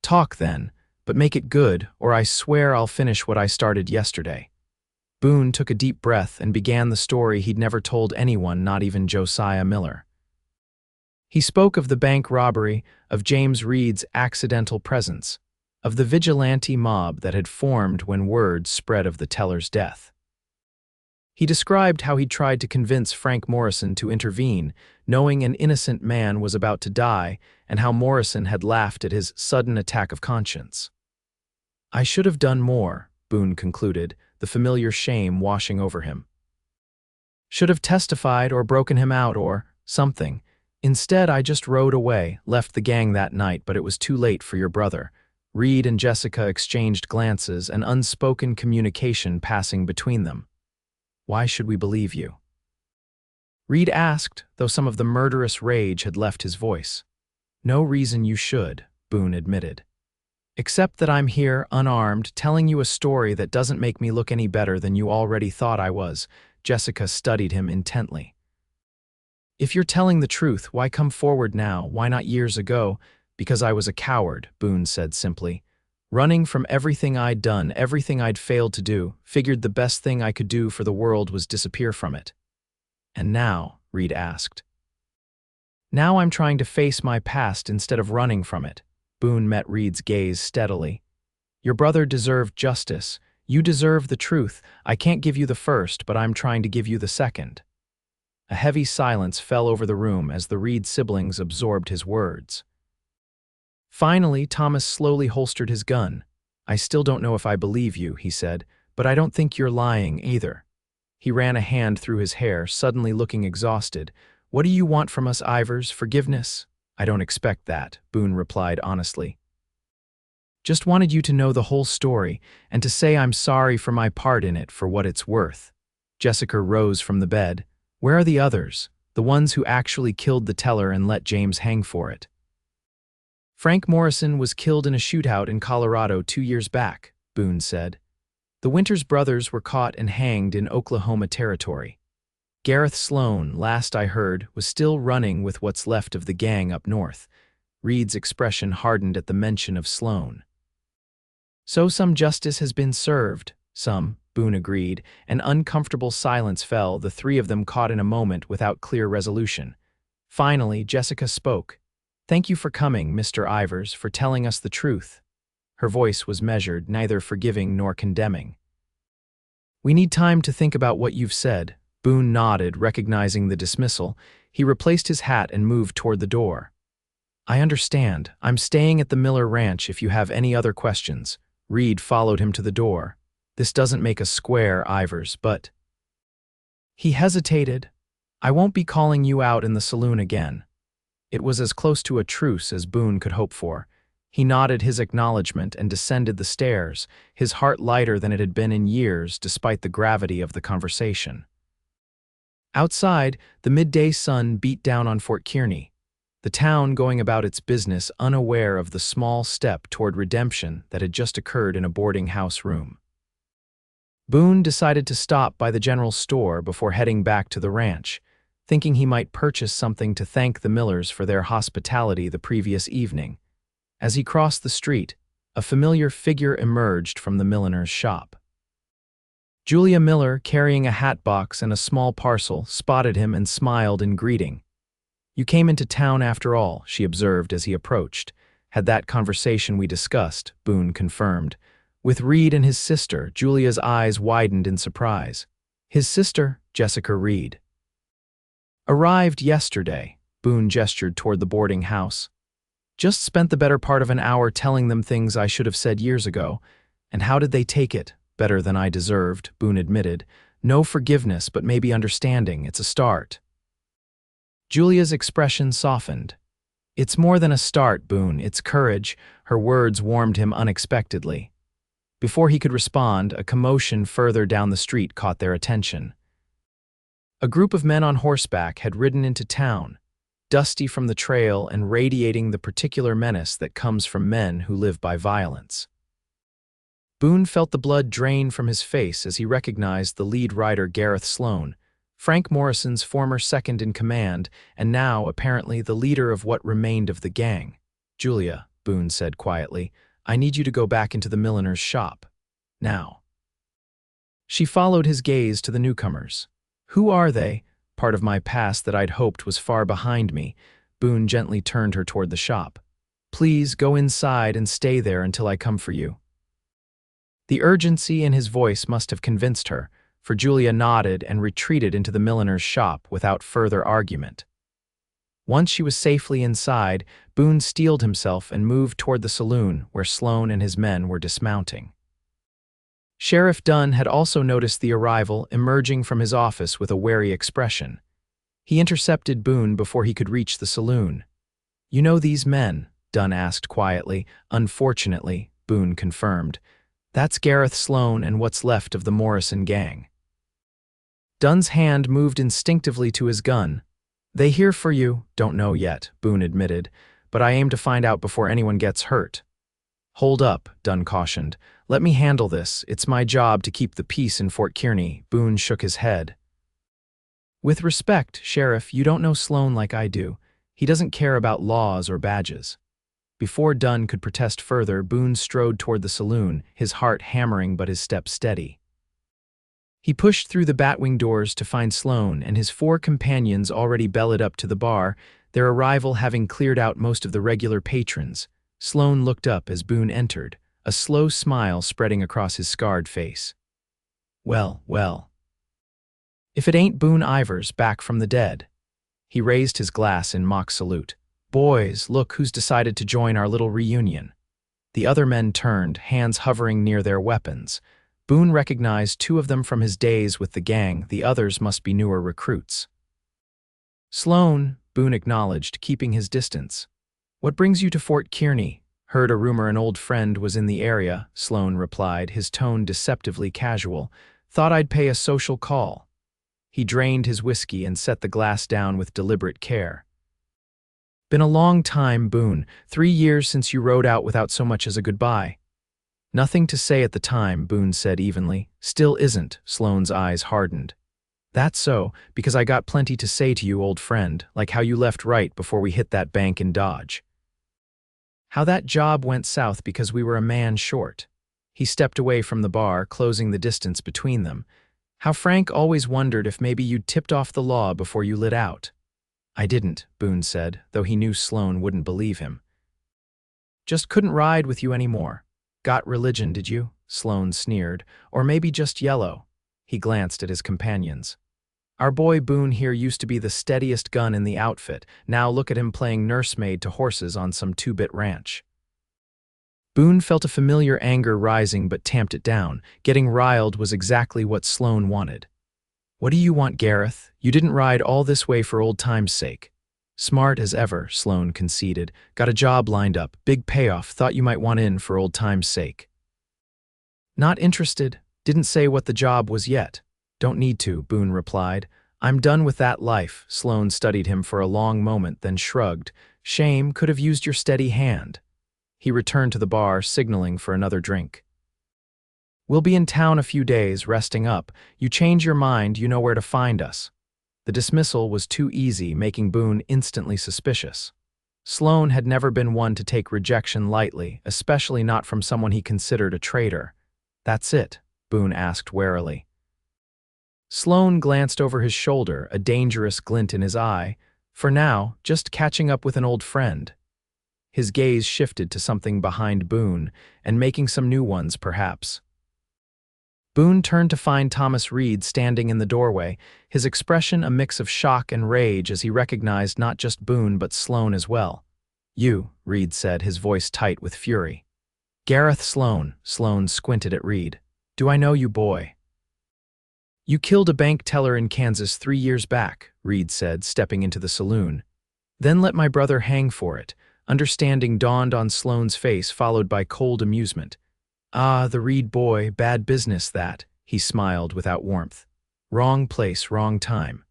S1: "Talk then, but make it good, or I swear I'll finish what I started yesterday." Boone took a deep breath and began the story he'd never told anyone, not even Josiah Miller. He spoke of the bank robbery, of James Reed's accidental presence, of the vigilante mob that had formed when word spread of the teller's death. He described how he'd tried to convince Frank Morrison to intervene, knowing an innocent man was about to die, and how Morrison had laughed at his sudden attack of conscience. "I should have done more," Boone concluded, the familiar shame washing over him. "Should have testified or broken him out or something. Instead, I just rode away, left the gang that night, but it was too late for your brother." Reed and Jessica exchanged glances, an unspoken communication passing between them. "Why should we believe you?" Reed asked, though some of the murderous rage had left his voice. "No reason you should," Boone admitted. "Except that I'm here, unarmed, telling you a story that doesn't make me look any better than you already thought I was." Jessica studied him intently. "If you're telling the truth, why come forward now? Why not years ago?" "Because I was a coward," Boone said simply. "Running from everything I'd done, everything I'd failed to do, figured the best thing I could do for the world was disappear from it." "And now?" Reed asked. "Now I'm trying to face my past instead of running from it." Boone met Reed's gaze steadily. "Your brother deserved justice. You deserve the truth. I can't give you the first, but I'm trying to give you the second." A heavy silence fell over the room as the Reed siblings absorbed his words. Finally, Thomas slowly holstered his gun. "I still don't know if I believe you," he said, "but I don't think you're lying either." He ran a hand through his hair, suddenly looking exhausted. "What do you want from us, Ivers? Forgiveness?" "I don't expect that," Boone replied honestly. Just wanted you to know the whole story and to say I'm sorry for my part in it for what it's worth." Jessica rose from the bed. "Where are the others? The ones who actually killed the teller and let James hang for it?" "Frank Morrison was killed in a shootout in Colorado 2 years back," Boone said. "The Winters brothers were caught and hanged in Oklahoma territory. Gareth Sloan, last I heard, was still running with what's left of the gang up north." Reed's expression hardened at the mention of Sloan. "So some justice has been served." "Some," Boone agreed. An uncomfortable silence fell, the three of them caught in a moment without clear resolution. Finally, Jessica spoke. "Thank you for coming, Mr. Ivers, for telling us the truth." Her voice was measured, neither forgiving nor condemning. "We need time to think about what you've said." Boone nodded, recognizing the dismissal. He replaced his hat and moved toward the door. "I understand. I'm staying at the Miller Ranch if you have any other questions." Reed followed him to the door. "This doesn't make us square, Ivers, but—" He hesitated. "I won't be calling you out in the saloon again." It was as close to a truce as Boone could hope for. He nodded his acknowledgement and descended the stairs, his heart lighter than it had been in years despite the gravity of the conversation. Outside, the midday sun beat down on Fort Kearny, the town going about its business unaware of the small step toward redemption that had just occurred in a boarding house room. Boone decided to stop by the general store before heading back to the ranch, thinking he might purchase something to thank the Millers for their hospitality the previous evening. As he crossed the street, a familiar figure emerged from the milliner's shop. Julia Miller, carrying a hat box and a small parcel, spotted him and smiled in greeting. "You came into town after all," she observed as he approached. "Had that conversation we discussed," Boone confirmed. With Reed and his sister, Julia's eyes widened in surprise. "His sister?" Jessica Reed. "Arrived yesterday," Boone gestured toward the boarding house. "Just spent the better part of an hour telling them things I should have said years ago. And how did they take it?" "Better than I deserved," Boone admitted. "No forgiveness, but maybe understanding. It's a start." Julia's expression softened. "It's more than a start, Boone. It's courage." Her words warmed him unexpectedly. Before he could respond, a commotion further down the street caught their attention. A group of men on horseback had ridden into town, dusty from the trail and radiating the particular menace that comes from men who live by violence. Boone felt the blood drain from his face as he recognized the lead rider Gareth Sloan, Frank Morrison's former second-in-command, and now, apparently, the leader of what remained of the gang. "Julia," Boone said quietly, "I need you to go back into the milliner's shop. Now." She followed his gaze to the newcomers. "Who are they?" "Part of my past that I'd hoped was far behind me." Boone gently turned her toward the shop. "Please go inside and stay there until I come for you." The urgency in his voice must have convinced her, for Julia nodded and retreated into the milliner's shop without further argument. Once she was safely inside, Boone steeled himself and moved toward the saloon where Sloan and his men were dismounting. Sheriff Dunn had also noticed the arrival, emerging from his office with a wary expression. He intercepted Boone before he could reach the saloon. "You know these men?" Dunn asked quietly. "Unfortunately," Boone confirmed. "That's Gareth Sloan and what's left of the Morrison Gang." Dunn's hand moved instinctively to his gun. "They here for you?" "Don't know yet," Boone admitted, "but I aim to find out before anyone gets hurt." "Hold up," Dunn cautioned. "Let me handle this. It's my job to keep the peace in Fort Kearny." Boone shook his head. "With respect, Sheriff, you don't know Sloan like I do. He doesn't care about laws or badges." Before Dunn could protest further, Boone strode toward the saloon, his heart hammering but his step steady. He pushed through the batwing doors to find Sloan and his 4 companions already bellied up to the bar, their arrival having cleared out most of the regular patrons. Sloan looked up as Boone entered, a slow smile spreading across his scarred face. "Well, well. If it ain't Boone Ivers back from the dead." He raised his glass in mock salute. "Boys, look who's decided to join our little reunion." The other men turned, hands hovering near their weapons. Boone recognized 2 of them from his days with the gang, the others must be newer recruits. "Sloan," Boone acknowledged, keeping his distance. "What brings you to Fort Kearny?" Heard a rumor an old friend was in the area, Sloane replied, his tone deceptively casual. Thought I'd pay a social call. He drained his whiskey and set the glass down with deliberate care. Been a long time, Boone. 3 years since you rode out without so much as a goodbye. Nothing to say at the time, Boone said evenly. Still isn't, Sloane's eyes hardened. That's so, because I got plenty to say to you, old friend, like how you left right before we hit that bank in Dodge. How that job went south because we were a man short. He stepped away from the bar, closing the distance between them. How Frank always wondered if maybe you'd tipped off the law before you lit out. I didn't, Boone said, though he knew Sloane wouldn't believe him. Just couldn't ride with you anymore. Got religion, did you? Sloane sneered. Or maybe just yellow. He glanced at his companions. Our boy Boone here used to be the steadiest gun in the outfit. Now look at him playing nursemaid to horses on some two-bit ranch. Boone felt a familiar anger rising but tamped it down. Getting riled was exactly what Sloane wanted. What do you want, Gareth? You didn't ride all this way for old time's sake. Smart as ever, Sloane conceded. Got a job lined up, big payoff, thought you might want in for old time's sake. Not interested. Didn't say what the job was yet. Don't need to, Boone replied. I'm done with that life. Sloane studied him for a long moment, then shrugged. Shame, could have used your steady hand. He returned to the bar, signaling for another drink. We'll be in town a few days, resting up. You change your mind, you know where to find us. The dismissal was too easy, making Boone instantly suspicious. Sloane had never been one to take rejection lightly, especially not from someone he considered a traitor. That's it, Boone asked warily. Sloane glanced over his shoulder, a dangerous glint in his eye. For now, just catching up with an old friend. His gaze shifted to something behind Boone, and making some new ones, perhaps. Boone turned to find Thomas Reed standing in the doorway, his expression a mix of shock and rage as he recognized not just Boone but Sloane as well. You, Reed said, his voice tight with fury. Gareth Sloane, Sloane squinted at Reed. Do I know you, boy? You killed a bank teller in Kansas 3 years back, Reed said, stepping into the saloon. Then let my brother hang for it. Understanding dawned on Sloane's face, followed by cold amusement. Ah, the Reed boy, bad business that, he smiled without warmth. Wrong place, wrong time.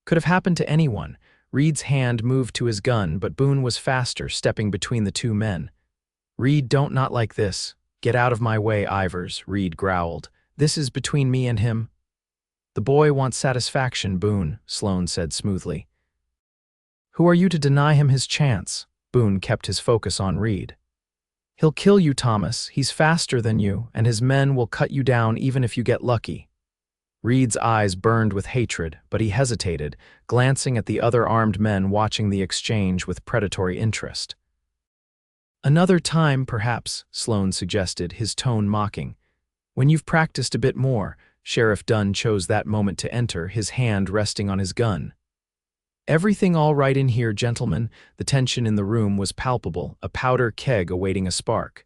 S1: Could have happened to anyone. Reed's hand moved to his gun, but Boone was faster, stepping between the two men. Reed, don't not like this. Get out of my way, Ivers, Reed growled. This is between me and him. The boy wants satisfaction, Boone, Sloane said smoothly. Who are you to deny him his chance? Boone kept his focus on Reed. He'll kill you, Thomas. He's faster than you, and his men will cut you down even if you get lucky. Reed's eyes burned with hatred, but he hesitated, glancing at the other armed men watching the exchange with predatory interest. Another time, perhaps, Sloane suggested, his tone mocking. When you've practiced a bit more, Sheriff Dunn chose that moment to enter, his hand resting on his gun. Everything all right in here, gentlemen. The tension in the room was palpable, a powder keg awaiting a spark.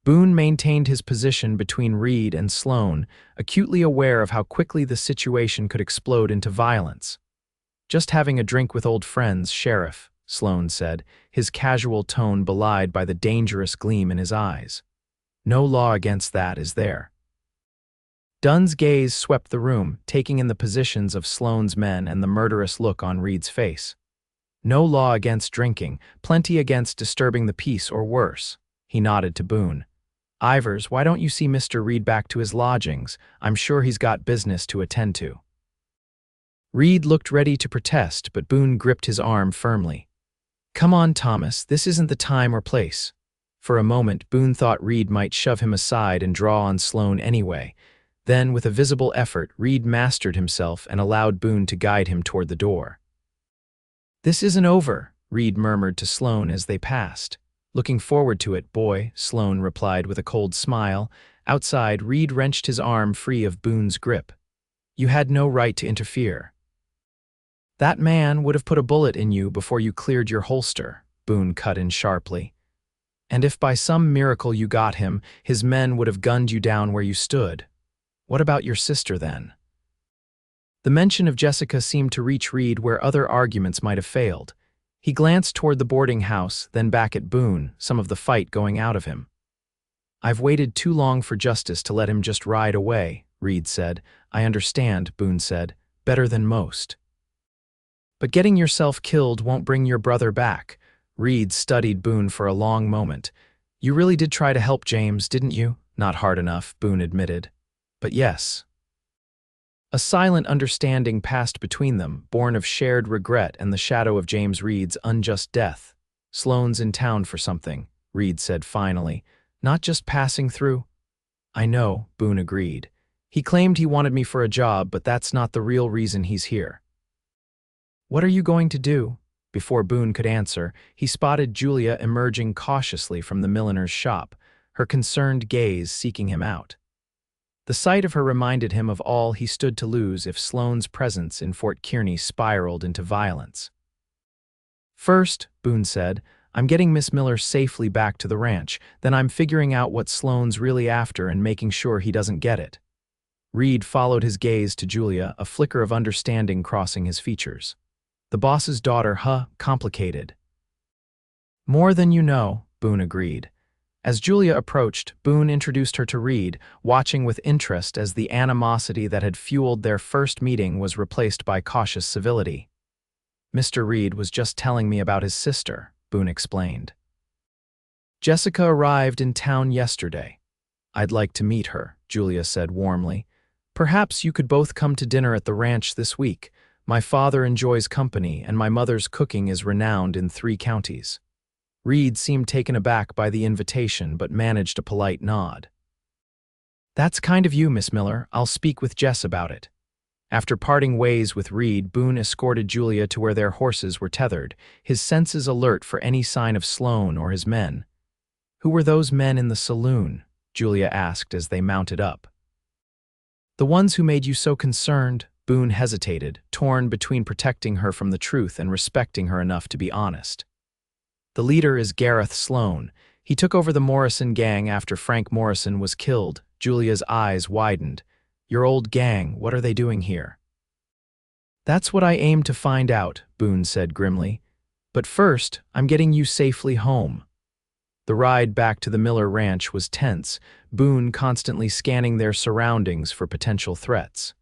S1: Boone maintained his position between Reed and Sloane, acutely aware of how quickly the situation could explode into violence. Just having a drink with old friends, Sheriff, Sloane said, his casual tone belied by the dangerous gleam in his eyes. No law against that, is there? Dunn's gaze swept the room, taking in the positions of Sloane's men and the murderous look on Reed's face. No law against drinking, plenty against disturbing the peace or worse. He nodded to Boone. Ivers, why don't you see Mr. Reed back to his lodgings? I'm sure he's got business to attend to. Reed looked ready to protest, but Boone gripped his arm firmly. Come on, Thomas, this isn't the time or place. For a moment, Boone thought Reed might shove him aside and draw on Sloane anyway. Then, with a visible effort, Reed mastered himself and allowed Boone to guide him toward the door. This isn't over, Reed murmured to Sloane as they passed. Looking forward to it, boy, Sloane replied with a cold smile. Outside, Reed wrenched his arm free of Boone's grip. You had no right to interfere. That man would have put a bullet in you before you cleared your holster, Boone cut in sharply. And if by some miracle you got him, his men would have gunned you down where you stood. What about your sister, then? The mention of Jessica seemed to reach Reed where other arguments might have failed. He glanced toward the boarding house, then back at Boone, some of the fight going out of him. "I've waited too long for justice to let him just ride away," Reed said. "I understand," Boone said, "better than most. But getting yourself killed won't bring your brother back." Reed studied Boone for a long moment. "You really did try to help James, didn't you?" "Not hard enough," Boone admitted. "But yes." A silent understanding passed between them, born of shared regret and the shadow of James Reed's unjust death. "Sloane's in town for something," Reed said finally. "Not just passing through." "I know," Boone agreed. "He claimed he wanted me for a job, but that's not the real reason he's here." "What are you going to do?" Before Boone could answer, he spotted Julia emerging cautiously from the milliner's shop, her concerned gaze seeking him out. The sight of her reminded him of all he stood to lose if Sloane's presence in Fort Kearny spiraled into violence. "First," Boone said, "I'm getting Miss Miller safely back to the ranch, then I'm figuring out what Sloane's really after and making sure he doesn't get it." Reed followed his gaze to Julia, a flicker of understanding crossing his features. "The boss's daughter, complicated." "More than you know," Boone agreed. As Julia approached, Boone introduced her to Reed, watching with interest as the animosity that had fueled their first meeting was replaced by cautious civility. "Mr. Reed was just telling me about his sister," Boone explained. "Jessica arrived in town yesterday. I'd like to meet her," Julia said warmly. "Perhaps you could both come to dinner at the ranch this week. My father enjoys company, and my mother's cooking is renowned in 3 counties. Reed seemed taken aback by the invitation, but managed a polite nod. "That's kind of you, Miss Miller. I'll speak with Jess about it." After parting ways with Reed, Boone escorted Julia to where their horses were tethered, his senses alert for any sign of Sloane or his men. "Who were those men in the saloon?" Julia asked as they mounted up. "The ones who made you so concerned." Boone hesitated, torn between protecting her from the truth and respecting her enough to be honest. "The leader is Gareth Sloane. He took over the Morrison Gang after Frank Morrison was killed." Julia's eyes widened. "Your old gang, what are they doing here?" "That's what I aim to find out," Boone said grimly. "But first, I'm getting you safely home." The ride back to the Miller Ranch was tense, Boone constantly scanning their surroundings for potential threats.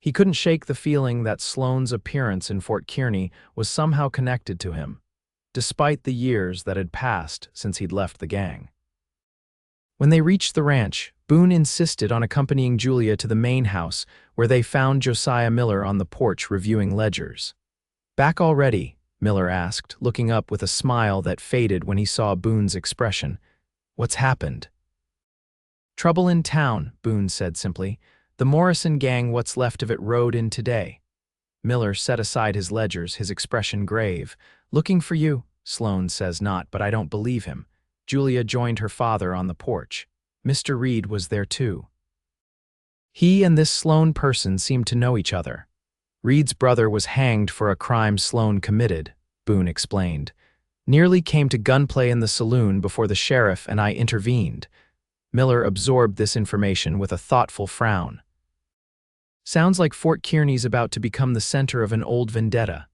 S1: He couldn't shake the feeling that Sloane's appearance in Fort Kearny was somehow connected to him, despite the years that had passed since he'd left the gang. When they reached the ranch, Boone insisted on accompanying Julia to the main house, where they found Josiah Miller on the porch reviewing ledgers. "Back already?" Miller asked, looking up with a smile that faded when he saw Boone's expression. "What's happened?" "Trouble in town," Boone said simply. "The Morrison Gang, what's left of it, rode in today." Miller set aside his ledgers, his expression grave. "Looking for you." "Sloane says not, but I don't believe him." Julia joined her father on the porch. Mr. Reed was there too. He and this Sloane person seemed to know each other. "Reed's brother was hanged for a crime Sloane committed," Boone explained. "Nearly came to gunplay in the saloon before the sheriff and I intervened." Miller absorbed this information with a thoughtful frown. "Sounds like Fort Kearny's about to become the center of an old vendetta."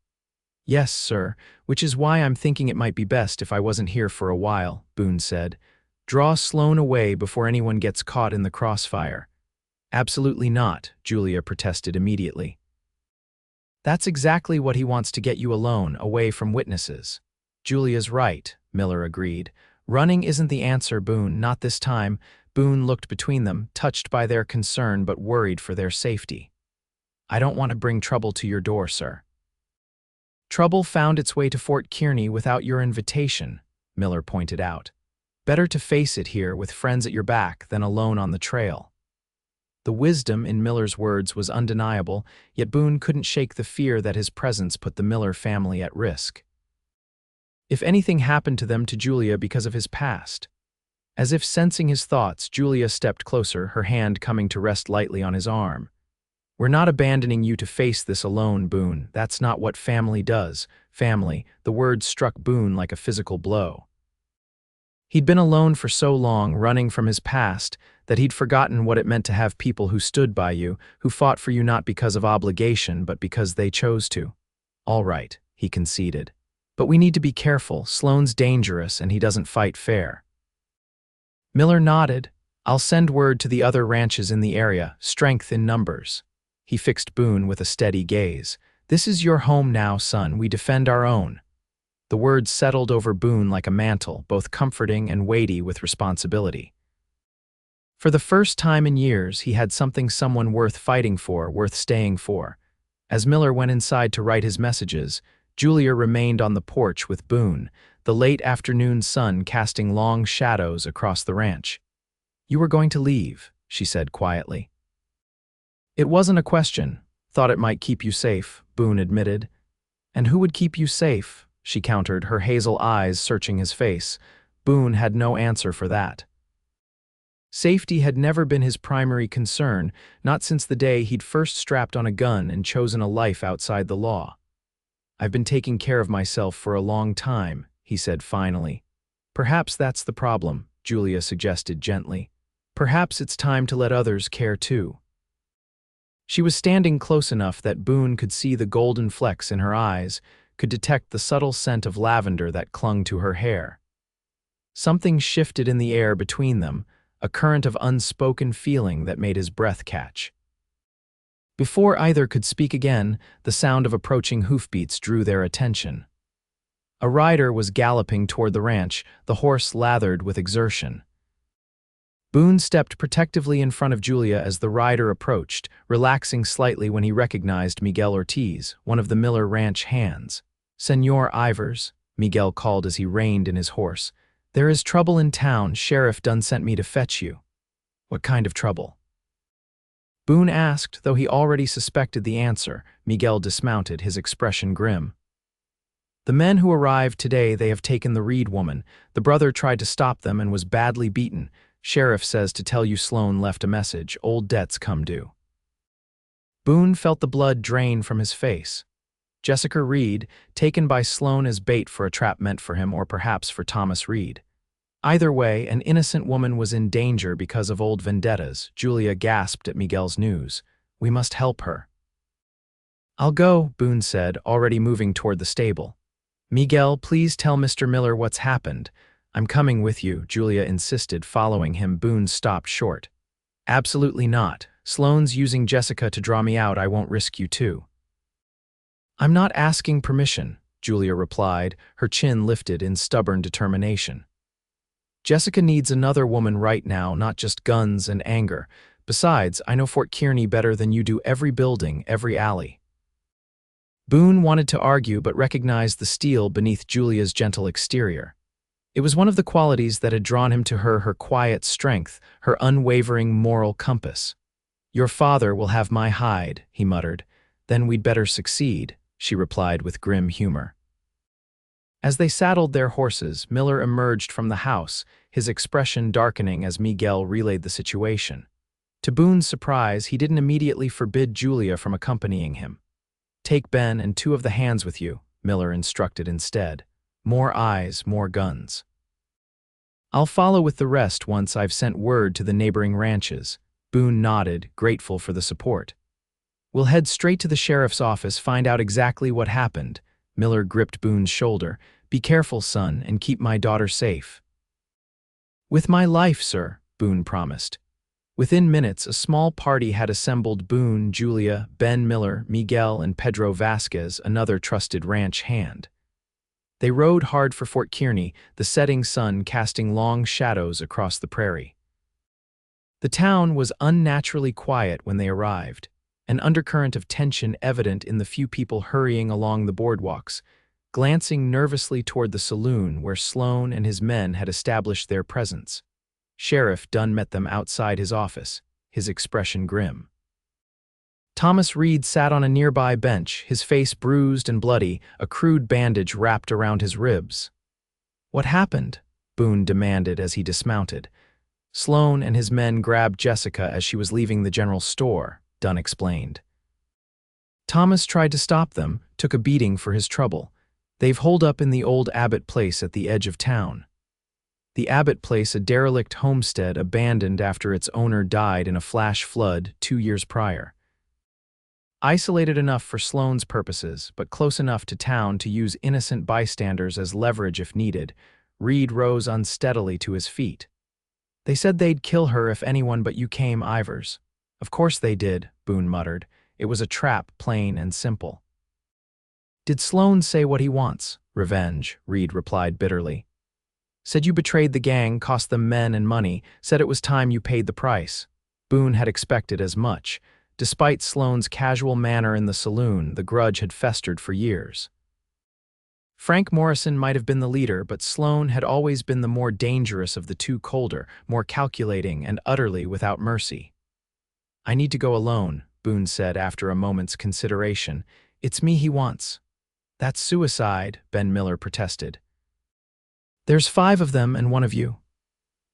S1: "Yes, sir, which is why I'm thinking it might be best if I wasn't here for a while," Boone said. "Draw Sloane away before anyone gets caught in the crossfire." "Absolutely not," Julia protested immediately. "That's exactly what he wants, to get you alone, away from witnesses." "Julia's right," Miller agreed. "Running isn't the answer, Boone, not this time." Boone looked between them, touched by their concern but worried for their safety. "I don't want to bring trouble to your door, sir." "Trouble found its way to Fort Kearny without your invitation," Miller pointed out. "Better to face it here with friends at your back than alone on the trail." The wisdom in Miller's words was undeniable, yet Boone couldn't shake the fear that his presence put the Miller family at risk. If anything happened to them, to Julia, because of his past. As if sensing his thoughts, Julia stepped closer, her hand coming to rest lightly on his arm. "We're not abandoning you to face this alone, Boone. That's not what family does." Family, the word struck Boone like a physical blow. He'd been alone for so long, running from his past, that he'd forgotten what it meant to have people who stood by you, who fought for you not because of obligation but because they chose to. "All right," he conceded. But we need to be careful. Sloane's dangerous and he doesn't fight fair. Miller nodded. I'll send word to the other ranches in the area. Strength in numbers. He fixed Boone with a steady gaze. This is your home now, son. We defend our own. The words settled over Boone like a mantle, both comforting and weighty with responsibility. For the first time in years, he had someone worth fighting for, worth staying for. As Miller went inside to write his messages, Julia remained on the porch with Boone, the late afternoon sun casting long shadows across the ranch. You were going to leave, she said quietly. It wasn't a question. Thought it might keep you safe, Boone admitted. And who would keep you safe? She countered, her hazel eyes searching his face. Boone had no answer for that. Safety had never been his primary concern, not since the day he'd first strapped on a gun and chosen a life outside the law. I've been taking care of myself for a long time, he said finally. Perhaps that's the problem, Julia suggested gently. Perhaps it's time to let others care too. She was standing close enough that Boone could see the golden flecks in her eyes, could detect the subtle scent of lavender that clung to her hair. Something shifted in the air between them, a current of unspoken feeling that made his breath catch. Before either could speak again, the sound of approaching hoofbeats drew their attention. A rider was galloping toward the ranch, the horse lathered with exertion. Boone stepped protectively in front of Julia as the rider approached, relaxing slightly when he recognized Miguel Ortiz, one of the Miller ranch hands. "Senor Ivers," Miguel called as he reined in his horse. "There is trouble in town. Sheriff done sent me to fetch you." "What kind of trouble?" Boone asked, though he already suspected the answer. Miguel dismounted, his expression grim. "The men who arrived today, they have taken the Reed woman. The brother tried to stop them and was badly beaten. Sheriff says to tell you Sloane left a message. Old debts come due." Boone felt the blood drain from his face. Jessica Reed, taken by Sloane as bait for a trap meant for him or perhaps for Thomas Reed. Either way, an innocent woman was in danger because of old vendettas. Julia gasped at Miguel's news. "We must help her." "I'll go," Boone said, already moving toward the stable. "Miguel, please tell Mr. Miller what's happened." "I'm coming with you," Julia insisted, following him. Boone stopped short. "Absolutely not. Sloane's using Jessica to draw me out. I won't risk you too." "I'm not asking permission," Julia replied, her chin lifted in stubborn determination. "Jessica needs another woman right now, not just guns and anger. Besides, I know Fort Kearny better than you do, every building, every alley." Boone wanted to argue but recognized the steel beneath Julia's gentle exterior. It was one of the qualities that had drawn him to her quiet strength, her unwavering moral compass. "Your father will have my hide," he muttered. "Then we'd better succeed," she replied with grim humor. As they saddled their horses, Miller emerged from the house, his expression darkening as Miguel relayed the situation. To Boone's surprise, he didn't immediately forbid Julia from accompanying him. "Take Ben and 2 of the hands with you," Miller instructed instead. "More eyes, more guns." "I'll follow with the rest once I've sent word to the neighboring ranches." Boone nodded, grateful for the support. "We'll head straight to the sheriff's office, find out exactly what happened." Miller gripped Boone's shoulder. "Be careful, son, and keep my daughter safe." "With my life, sir," Boone promised. Within minutes, a small party had assembled: Boone, Julia, Ben Miller, Miguel, and Pedro Vasquez, another trusted ranch hand. They rode hard for Fort Kearny, the setting sun casting long shadows across the prairie. The town was unnaturally quiet when they arrived, an undercurrent of tension evident in the few people hurrying along the boardwalks, glancing nervously toward the saloon where Sloane and his men had established their presence. Sheriff Dunn met them outside his office, his expression grim. Thomas Reed sat on a nearby bench, his face bruised and bloody, a crude bandage wrapped around his ribs. "What happened?" Boone demanded as he dismounted. "Sloane and his men grabbed Jessica as she was leaving the general store," Dunn explained. "Thomas tried to stop them, took a beating for his trouble. They've holed up in the old Abbott place at the edge of town." The Abbott place, a derelict homestead abandoned after its owner died in a flash flood 2 years prior. Isolated enough for Sloane's purposes, but close enough to town to use innocent bystanders as leverage if needed, Reed rose unsteadily to his feet. They said they'd kill her if anyone but you came, Ivers. Of course they did, Boone muttered. It was a trap, plain and simple. Did Sloane say what he wants? Revenge, Reed replied bitterly. Said you betrayed the gang, cost them men and money, said it was time you paid the price. Boone had expected as much. Despite Sloane's casual manner in the saloon, the grudge had festered for years. Frank Morrison might have been the leader, but Sloane had always been the more dangerous of the two, colder, more calculating, and utterly without mercy. I need to go alone, Boone said after a moment's consideration. It's me he wants. That's suicide, Ben Miller protested. There's 5 of them and 1 of you.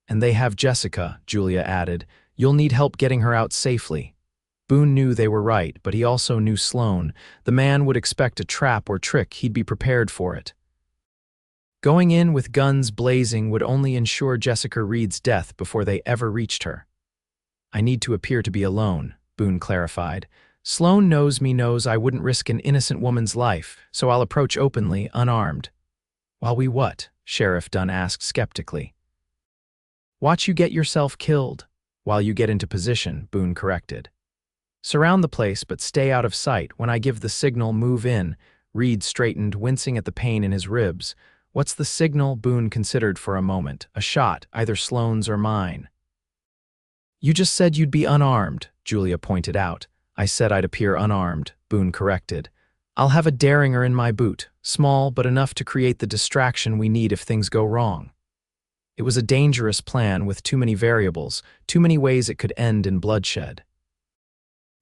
S1: And they have Jessica, Julia added. You'll need help getting her out safely. Boone knew they were right, but he also knew Sloane. The man would expect a trap or trick, he'd be prepared for it. Going in with guns blazing would only ensure Jessica Reed's death before they ever reached her. I need to appear to be alone, Boone clarified. Sloane knows I wouldn't risk an innocent woman's life, so I'll approach openly, unarmed. While we what? Sheriff Dunn asked skeptically. Watch you get yourself killed. While you get into position, Boone corrected. Surround the place, but stay out of sight. When I give the signal, move in. Reed straightened, wincing at the pain in his ribs. What's the signal? Boone considered for a moment. A shot, either Sloane's or mine. You just said you'd be unarmed, Julia pointed out. I said I'd appear unarmed, Boone corrected. I'll have a derringer in my boot, small but enough to create the distraction we need if things go wrong. It was a dangerous plan with too many variables, too many ways it could end in bloodshed.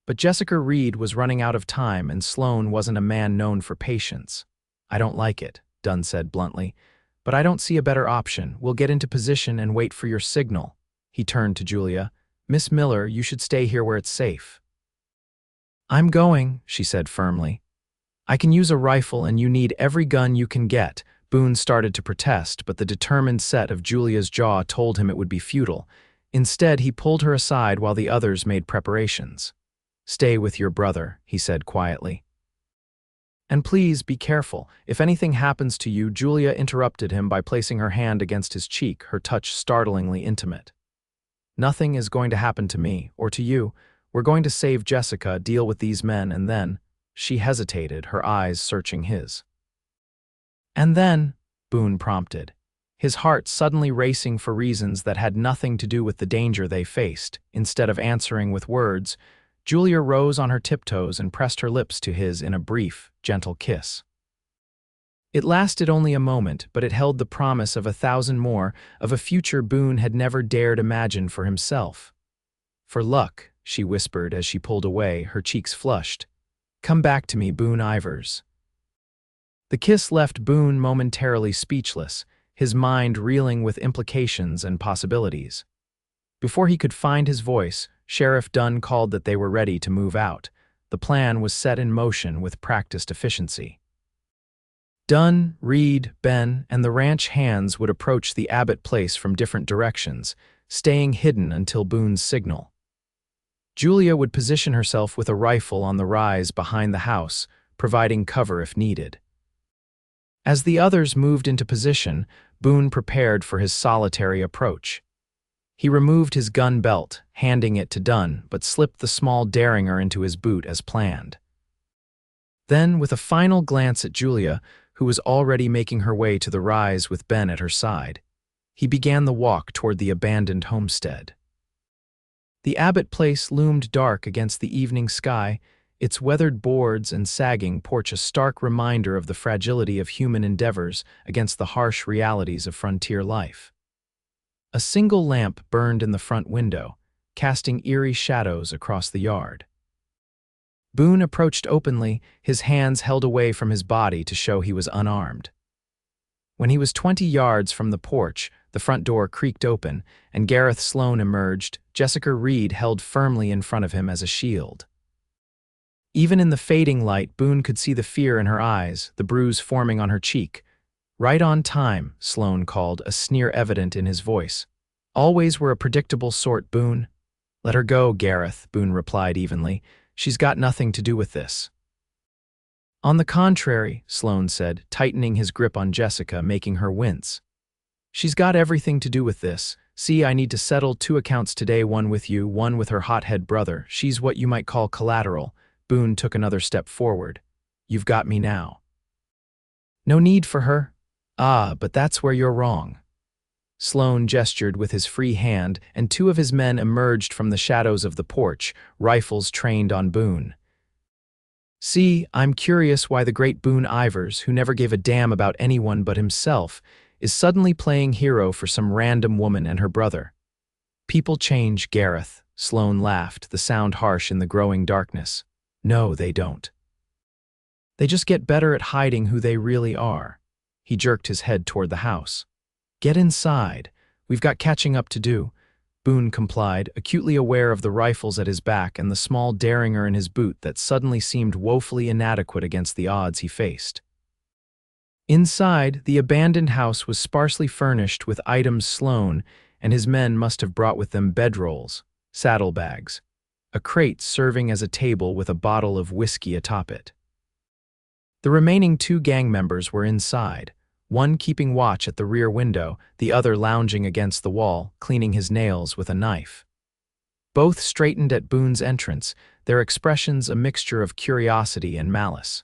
S1: But Jessica Reed was running out of time, and Sloane wasn't a man known for patience. I don't like it, Dunn said bluntly, but I don't see a better option. We'll get into position and wait for your signal. He turned to Julia. Miss Miller, you should stay here where it's safe. I'm going, she said firmly. I can use a rifle and you need every gun you can get. Boone started to protest, but the determined set of Julia's jaw told him it would be futile. Instead, he pulled her aside while the others made preparations. Stay with your brother, he said quietly. And please be careful. If anything happens to you, Julia interrupted him by placing her hand against his cheek, her touch startlingly intimate. Nothing is going to happen to me, or to you. We're going to save Jessica, deal with these men, and then... She hesitated, her eyes searching his. And then, Boone prompted, his heart suddenly racing for reasons that had nothing to do with the danger they faced. Instead of answering with words, Julia rose on her tiptoes and pressed her lips to his in a brief, gentle kiss. It lasted only a moment, but it held the promise of 1,000 more, of a future Boone had never dared imagine for himself. For luck, she whispered as she pulled away, her cheeks flushed. Come back to me, Boone Ivers. The kiss left Boone momentarily speechless, his mind reeling with implications and possibilities. Before he could find his voice, Sheriff Dunn called that they were ready to move out. The plan was set in motion with practiced efficiency. Dunn, Reed, Ben, and the ranch hands would approach the Abbott place from different directions, staying hidden until Boone's signal. Julia would position herself with a rifle on the rise behind the house, providing cover if needed. As the others moved into position, Boone prepared for his solitary approach. He removed his gun belt, handing it to Dunn, but slipped the small derringer into his boot as planned. Then, with a final glance at Julia, who was already making her way to the rise with Ben at her side, he began the walk toward the abandoned homestead. The Abbott place loomed dark against the evening sky, its weathered boards and sagging porch a stark reminder of the fragility of human endeavors against the harsh realities of frontier life. A single lamp burned in the front window, casting eerie shadows across the yard. Boone approached openly, his hands held away from his body to show he was unarmed. When he was 20 yards from the porch, the front door creaked open, and Gareth Sloane emerged, Jessica Reed held firmly in front of him as a shield. Even in the fading light, Boone could see the fear in her eyes, the bruise forming on her cheek. Right on time, Sloane called, a sneer evident in his voice. Always were a predictable sort, Boone. Let her go, Gareth, Boone replied evenly. She's got nothing to do with this. On the contrary, Sloane said, tightening his grip on Jessica, making her wince. She's got everything to do with this. See, I need to settle 2 accounts today, one with you, one with her hothead brother. She's what you might call collateral. Boone took another step forward. You've got me now. No need for her. Ah, but that's where you're wrong. Sloane gestured with his free hand, and 2 of his men emerged from the shadows of the porch, rifles trained on Boone. See, I'm curious why the great Boone Ivers, who never gave a damn about anyone but himself, is suddenly playing hero for some random woman and her brother. People change, Gareth, Sloane laughed, the sound harsh in the growing darkness. No, they don't. They just get better at hiding who they really are. He jerked his head toward the house. Get inside. We've got catching up to do. Boone complied, acutely aware of the rifles at his back and the small derringer in his boot that suddenly seemed woefully inadequate against the odds he faced. Inside, the abandoned house was sparsely furnished with items Sloane and his men must have brought with them bedrolls, saddlebags, a crate serving as a table with a bottle of whiskey atop it. The remaining 2 gang members were inside, one keeping watch at the rear window, the other lounging against the wall, cleaning his nails with a knife. Both straightened at Boone's entrance, their expressions a mixture of curiosity and malice.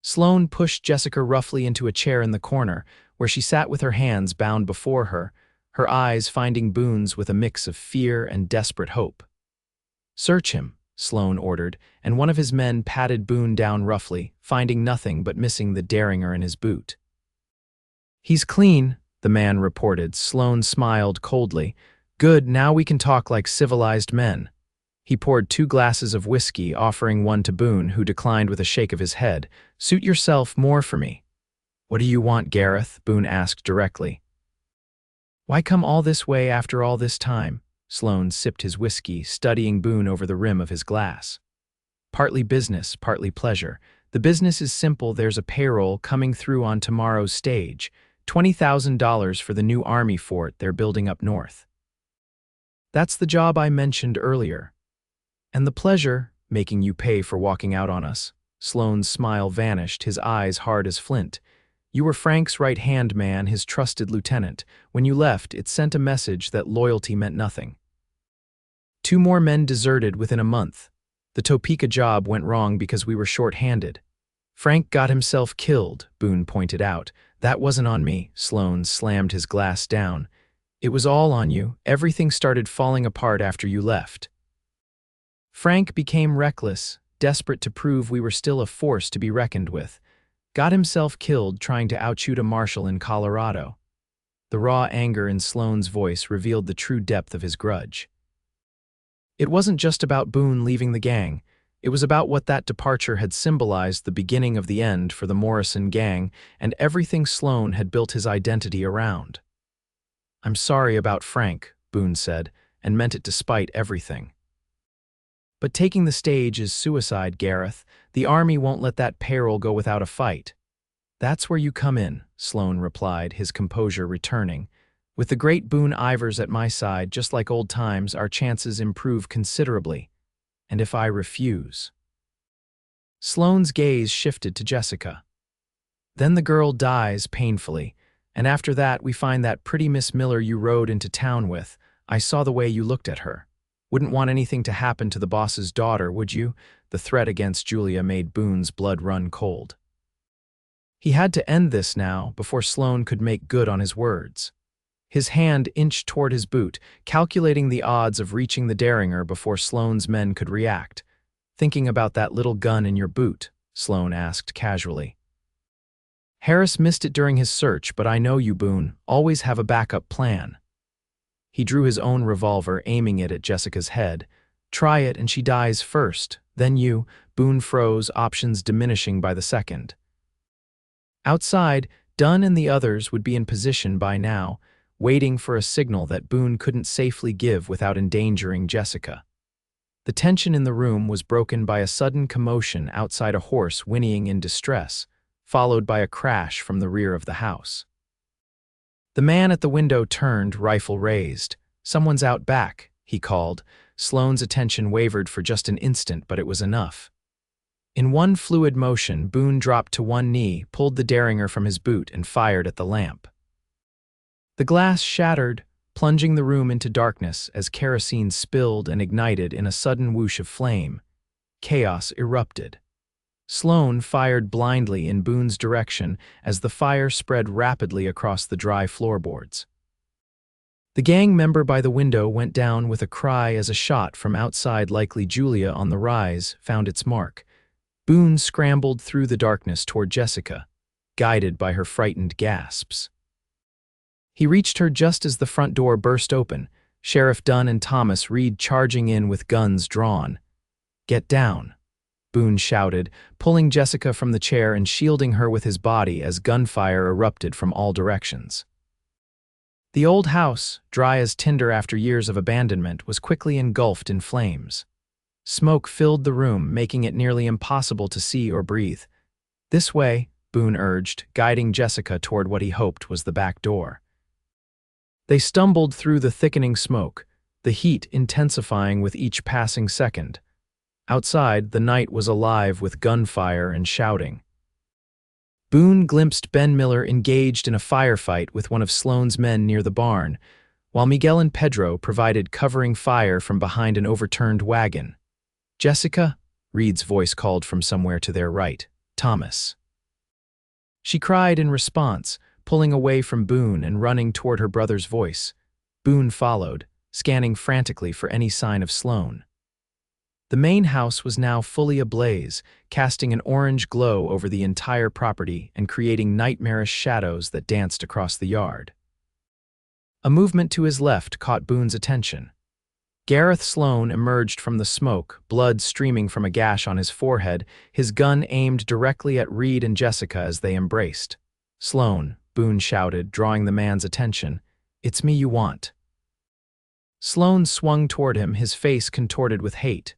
S1: Sloane pushed Jessica roughly into a chair in the corner, where she sat with her hands bound before her, her eyes finding Boone's with a mix of fear and desperate hope. Search him, Sloane ordered, and one of his men patted Boone down roughly, finding nothing but missing the derringer in his boot. He's clean, the man reported. Sloane smiled coldly. Good, now we can talk like civilized men. He poured 2 glasses of whiskey, offering one to Boone, who declined with a shake of his head. Suit yourself more for me. What do you want, Gareth? Boone asked directly. Why come all this way after all this time? Sloane sipped his whiskey, studying Boone over the rim of his glass. Partly business, partly pleasure. The business is simple. There's a payroll coming through on tomorrow's stage. $20,000 for the new army fort they're building up north. That's the job I mentioned earlier. And the pleasure, making you pay for walking out on us. Sloane's smile vanished, his eyes hard as flint. You were Frank's right-hand man, his trusted lieutenant. When you left, it sent a message that loyalty meant nothing. 2 more men deserted within a month. The Topeka job went wrong because we were short-handed. Frank got himself killed, Boone pointed out. That wasn't on me. Sloane slammed his glass down. It was all on you. Everything started falling apart after you left. Frank became reckless, desperate to prove we were still a force to be reckoned with. Got himself killed trying to outshoot a marshal in Colorado. The raw anger in Sloane's voice revealed the true depth of his grudge. It wasn't just about Boone leaving the gang. It was about what that departure had symbolized, the beginning of the end for the Morrison Gang and everything Sloane had built his identity around. I'm sorry about Frank, Boone said, and meant it despite everything. But taking the stage is suicide, Gareth. The army won't let that payroll go without a fight. That's where you come in, Sloane replied, his composure returning. With the great Boone Ivers at my side, just like old times, our chances improve considerably. And if I refuse? Sloane's gaze shifted to Jessica. Then the girl dies painfully, and after that we find that pretty Miss Miller you rode into town with. I saw the way you looked at her. Wouldn't want anything to happen to the boss's daughter, would you? The threat against Julia made Boone's blood run cold. He had to end this now, before Sloane could make good on his words. His hand inched toward his boot, calculating the odds of reaching the derringer before Sloane's men could react. Thinking about that little gun in your boot? Sloane asked casually. Harris missed it during his search, but I know you, Boone. Always have a backup plan. He drew his own revolver, aiming it at Jessica's head. Try it and she dies first, then you. Boone froze, options diminishing by the second. Outside, Dunn and the others would be in position by now, waiting for a signal that Boone couldn't safely give without endangering Jessica. The tension in the room was broken by a sudden commotion outside, a horse whinnying in distress, followed by a crash from the rear of the house. The man at the window turned, rifle raised. Someone's out back, he called. Sloane's attention wavered for just an instant, but it was enough. In one fluid motion, Boone dropped to one knee, pulled the derringer from his boot, and fired at the lamp. The glass shattered, plunging the room into darkness as kerosene spilled and ignited in a sudden whoosh of flame. Chaos erupted. Sloane fired blindly in Boone's direction as the fire spread rapidly across the dry floorboards. The gang member by the window went down with a cry as a shot from outside, likely Julia on the rise, found its mark. Boone scrambled through the darkness toward Jessica, guided by her frightened gasps. He reached her just as the front door burst open, Sheriff Dunn and Thomas Reed charging in with guns drawn. "Get down," Boone shouted, pulling Jessica from the chair and shielding her with his body as gunfire erupted from all directions. The old house, dry as tinder after years of abandonment, was quickly engulfed in flames. Smoke filled the room, making it nearly impossible to see or breathe. "This way," Boone urged, guiding Jessica toward what he hoped was the back door. They stumbled through the thickening smoke, the heat intensifying with each passing second. Outside, the night was alive with gunfire and shouting. Boone glimpsed Ben Miller engaged in a firefight with one of Sloane's men near the barn, while Miguel and Pedro provided covering fire from behind an overturned wagon. "Jessica?" Reed's voice called from somewhere to their right. "Thomas." She cried in response, pulling away from Boone and running toward her brother's voice. Boone followed, scanning frantically for any sign of Sloane. The main house was now fully ablaze, casting an orange glow over the entire property and creating nightmarish shadows that danced across the yard. A movement to his left caught Boone's attention. Gareth Sloane emerged from the smoke, blood streaming from a gash on his forehead, his gun aimed directly at Reed and Jessica as they embraced. "Sloane," Boone shouted, drawing the man's attention. "It's me you want." Sloane swung toward him, his face contorted with hate.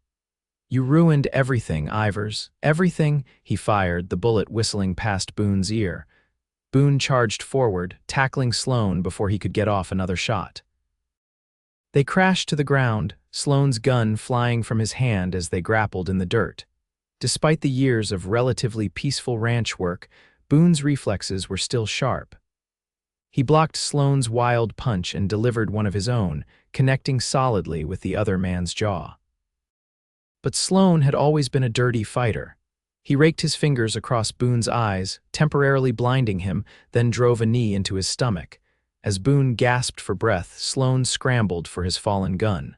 S1: "You ruined everything, Ivers. Everything," he fired, the bullet whistling past Boone's ear. Boone charged forward, tackling Sloane before he could get off another shot. They crashed to the ground, Sloane's gun flying from his hand as they grappled in the dirt. Despite the years of relatively peaceful ranch work, Boone's reflexes were still sharp. He blocked Sloane's wild punch and delivered one of his own, connecting solidly with the other man's jaw. But Sloane had always been a dirty fighter. He raked his fingers across Boone's eyes, temporarily blinding him, then drove a knee into his stomach. As Boone gasped for breath, Sloane scrambled for his fallen gun.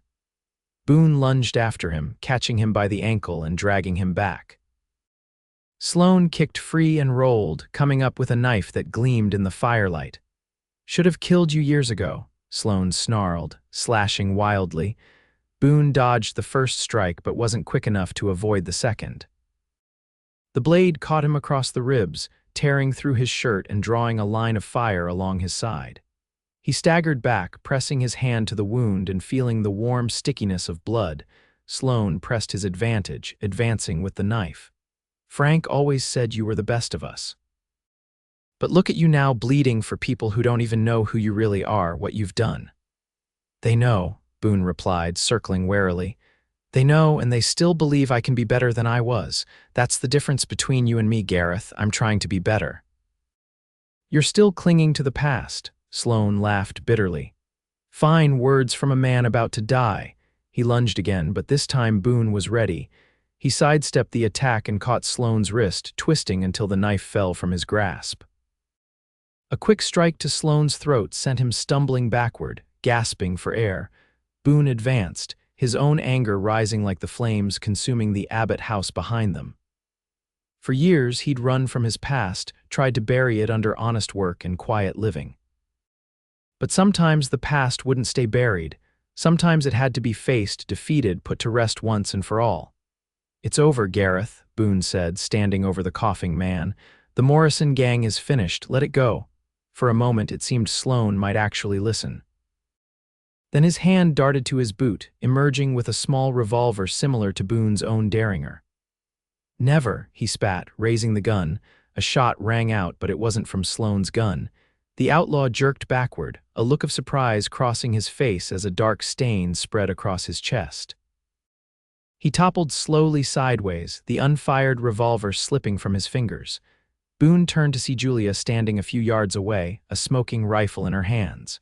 S1: Boone lunged after him, catching him by the ankle and dragging him back. Sloane kicked free and rolled, coming up with a knife that gleamed in the firelight. "Should have killed you years ago," Sloane snarled, slashing wildly. Boone dodged the first strike but wasn't quick enough to avoid the second. The blade caught him across the ribs, tearing through his shirt and drawing a line of fire along his side. He staggered back, pressing his hand to the wound and feeling the warm stickiness of blood. Sloane pressed his advantage, advancing with the knife. "Frank always said you were the best of us. But look at you now, bleeding for people who don't even know who you really are, what you've done." "They know," Boone replied, circling warily. "They know, and they still believe I can be better than I was. That's the difference between you and me, Gareth. I'm trying to be better." "You're still clinging to the past," Sloane laughed bitterly. "Fine words from a man about to die." He lunged again, but this time Boone was ready. He sidestepped the attack and caught Sloane's wrist, twisting until the knife fell from his grasp. A quick strike to Sloane's throat sent him stumbling backward, gasping for air. Boone advanced, his own anger rising like the flames consuming the Abbott house behind them. For years he'd run from his past, tried to bury it under honest work and quiet living. But sometimes the past wouldn't stay buried. Sometimes it had to be faced, defeated, put to rest once and for all. "It's over, Gareth," Boone said, standing over the coughing man. "The Morrison Gang is finished. Let it go." For a moment it seemed Sloane might actually listen. Then his hand darted to his boot, emerging with a small revolver similar to Boone's own derringer. "Never," he spat, raising the gun. A shot rang out, but it wasn't from Sloane's gun. The outlaw jerked backward, a look of surprise crossing his face as a dark stain spread across his chest. He toppled slowly sideways, the unfired revolver slipping from his fingers. Boone turned to see Julia standing a few yards away, a smoking rifle in her hands.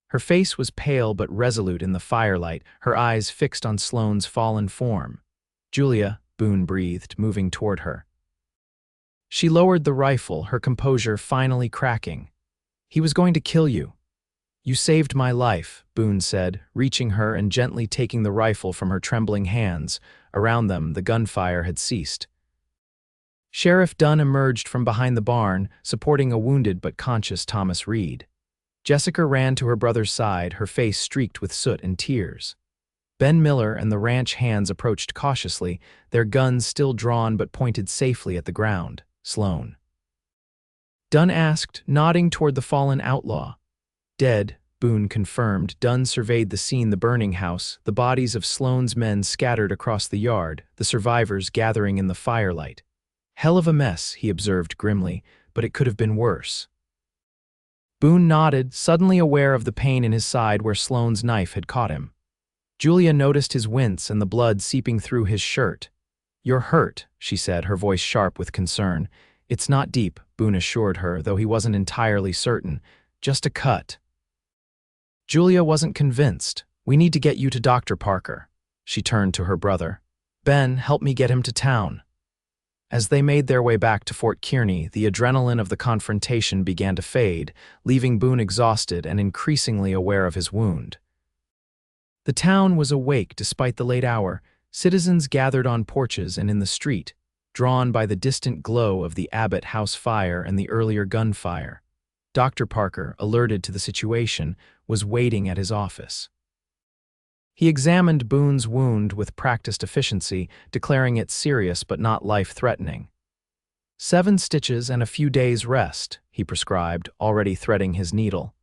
S1: Her face was pale but resolute in the firelight, her eyes fixed on Sloane's fallen form. "Julia," Boone breathed, moving toward her. She lowered the rifle, her composure finally cracking. "He was going to kill you." "You saved my life," Boone said, reaching her and gently taking the rifle from her trembling hands. Around them, the gunfire had ceased. Sheriff Dunn emerged from behind the barn, supporting a wounded but conscious Thomas Reed. Jessica ran to her brother's side, her face streaked with soot and tears. Ben Miller and the ranch hands approached cautiously, their guns still drawn but pointed safely at the ground. "Sloane?" Dunn asked, nodding toward the fallen outlaw. "Dead," Boone confirmed. Dunn surveyed the scene, the burning house, the bodies of Sloane's men scattered across the yard, the survivors gathering in the firelight. "Hell of a mess," he observed grimly, "but it could have been worse." Boone nodded, suddenly aware of the pain in his side where Sloane's knife had caught him. Julia noticed his wince and the blood seeping through his shirt. "You're hurt," she said, her voice sharp with concern. "It's not deep," Boone assured her, though he wasn't entirely certain. "Just a cut." Julia wasn't convinced. "We need to get you to Dr. Parker." She turned to her brother. "Ben, help me get him to town." As they made their way back to Fort Kearny, the adrenaline of the confrontation began to fade, leaving Boone exhausted and increasingly aware of his wound. The town was awake despite the late hour. Citizens gathered on porches and in the street, drawn by the distant glow of the Abbott House fire and the earlier gunfire. Dr. Parker, alerted to the situation, was waiting at his office. He examined Boone's wound with practiced efficiency, declaring it serious but not life-threatening. 7 stitches and a few days' rest, he prescribed, already threading his needle.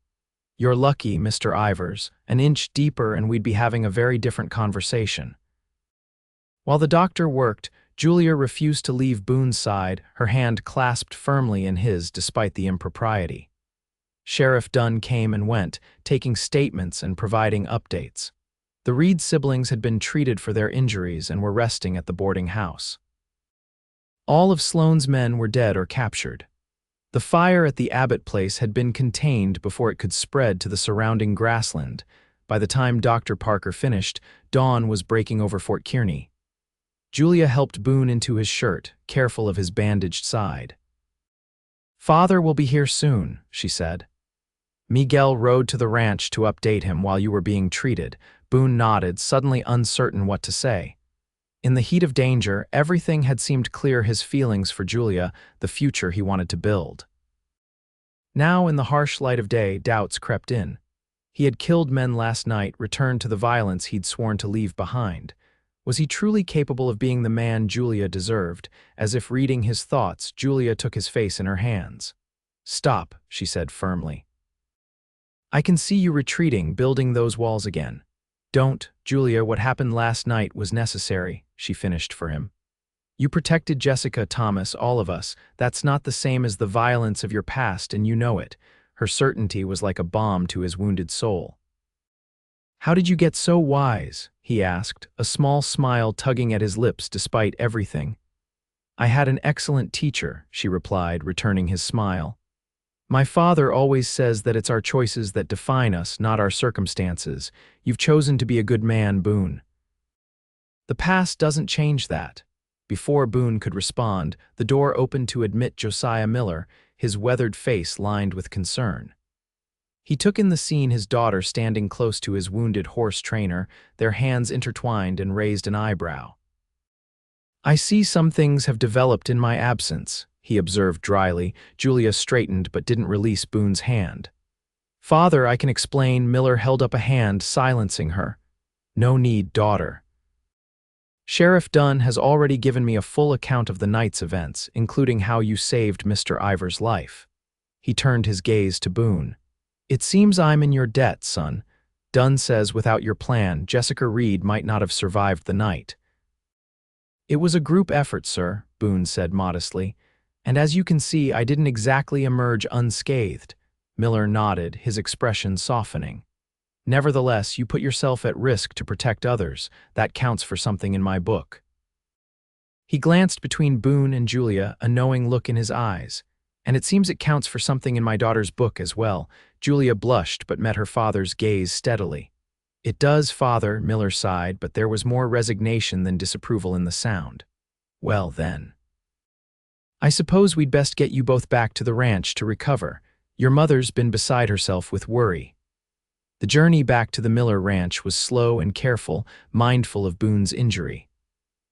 S1: "You're lucky, Mr. Ivers. An inch deeper and we'd be having a very different conversation." While the doctor worked, Julia refused to leave Boone's side, her hand clasped firmly in his despite the impropriety. Sheriff Dunn came and went, taking statements and providing updates. The Reed siblings had been treated for their injuries and were resting at the boarding house. All of Sloane's men were dead or captured. The fire at the Abbott place had been contained before it could spread to the surrounding grassland. By the time Dr. Parker finished, dawn was breaking over Fort Kearny. Julia helped Boone into his shirt, careful of his bandaged side. "Father will be here soon," she said. "Miguel rode to the ranch to update him while you were being treated." Boone nodded, suddenly uncertain what to say. In the heat of danger, everything had seemed clear: his feelings for Julia, the future he wanted to build. Now, in the harsh light of day, doubts crept in. He had killed men last night, returned to the violence he'd sworn to leave behind. Was he truly capable of being the man Julia deserved? As if reading his thoughts, Julia took his face in her hands. "Stop," she said firmly. "I can see you retreating, building those walls again." "Don't, Julia, what happened last night was necessary," she finished for him. "You protected Jessica, Thomas, all of us. That's not the same as the violence of your past, and you know it." Her certainty was like a balm to his wounded soul. "How did you get so wise?" he asked, a small smile tugging at his lips despite everything. "I had an excellent teacher," she replied, returning his smile. "My father always says that it's our choices that define us, not our circumstances. You've chosen to be a good man, Boone." "The past doesn't change that." Before Boone could respond, the door opened to admit Josiah Miller, his weathered face lined with concern. He took in the scene, his daughter standing close to his wounded horse trainer, their hands intertwined, and raised an eyebrow. "I see some things have developed in my absence," he observed dryly. Julia straightened but didn't release Boone's hand. "Father, I can explain." Miller held up a hand, silencing her. "No need, daughter. Sheriff Dunn has already given me a full account of the night's events, including how you saved Mr. Ivers' life." He turned his gaze to Boone. "It seems I'm in your debt, son. Dunn says without your plan, Jessica Reed might not have survived the night." "It was a group effort, sir," Boone said modestly. "And as you can see, I didn't exactly emerge unscathed." Miller nodded, his expression softening. Nevertheless, you put yourself at risk to protect others. That counts for something in my book. He glanced between Boone and Julia, a knowing look in his eyes. And it seems it counts for something in my daughter's book as well. Julia blushed but met her father's gaze steadily. It does, father, Miller sighed, but there was more resignation than disapproval in the sound. Well then. I suppose we'd best get you both back to the ranch to recover. Your mother's been beside herself with worry. The journey back to the Miller ranch was slow and careful, mindful of Boone's injury.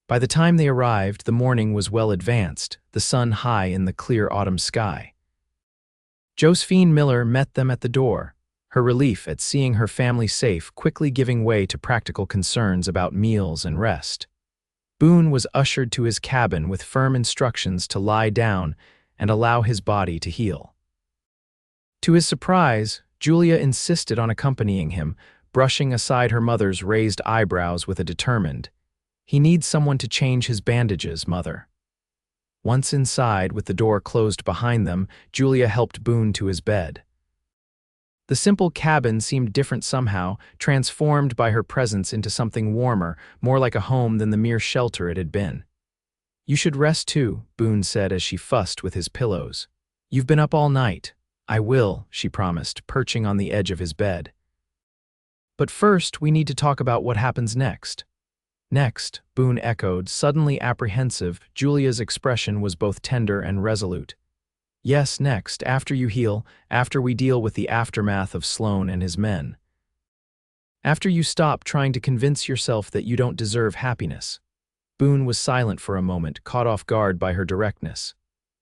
S1: By the time they arrived, the morning was well advanced, the sun high in the clear autumn sky. Josephine Miller met them at the door, her relief at seeing her family safe quickly giving way to practical concerns about meals and rest. Boone was ushered to his cabin with firm instructions to lie down and allow his body to heal. To his surprise, Julia insisted on accompanying him, brushing aside her mother's raised eyebrows with a determined, "He needs someone to change his bandages, Mother." Once inside, with the door closed behind them, Julia helped Boone to his bed. The simple cabin seemed different somehow, transformed by her presence into something warmer, more like a home than the mere shelter it had been. "You should rest too," Boone said as she fussed with his pillows. "You've been up all night." "I will," she promised, perching on the edge of his bed. "But first, we need to talk about what happens next." "Next," Boone echoed, suddenly apprehensive. Julia's expression was both tender and resolute. "Yes, next, after you heal, after we deal with the aftermath of Sloan and his men. After you stop trying to convince yourself that you don't deserve happiness." Boone was silent for a moment, caught off guard by her directness.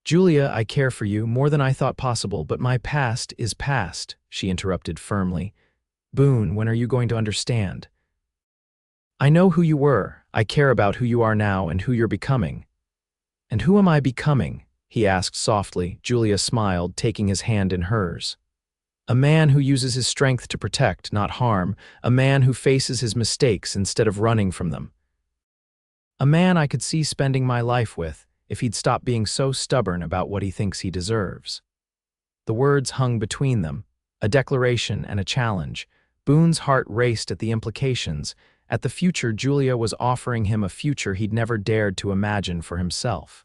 S1: "Julia, I care for you more than I thought possible, but my past is past," she interrupted firmly. "Boone, when are you going to understand? I know who you were. I care about who you are now and who you're becoming." "And who am I becoming?" he asked softly. Julia smiled, taking his hand in hers. "A man who uses his strength to protect, not harm. A man who faces his mistakes instead of running from them. A man I could see spending my life with, if he'd stop being so stubborn about what he thinks he deserves." The words hung between them, a declaration and a challenge. Boone's heart raced at the implications, at the future Julia was offering him, a future he'd never dared to imagine for himself.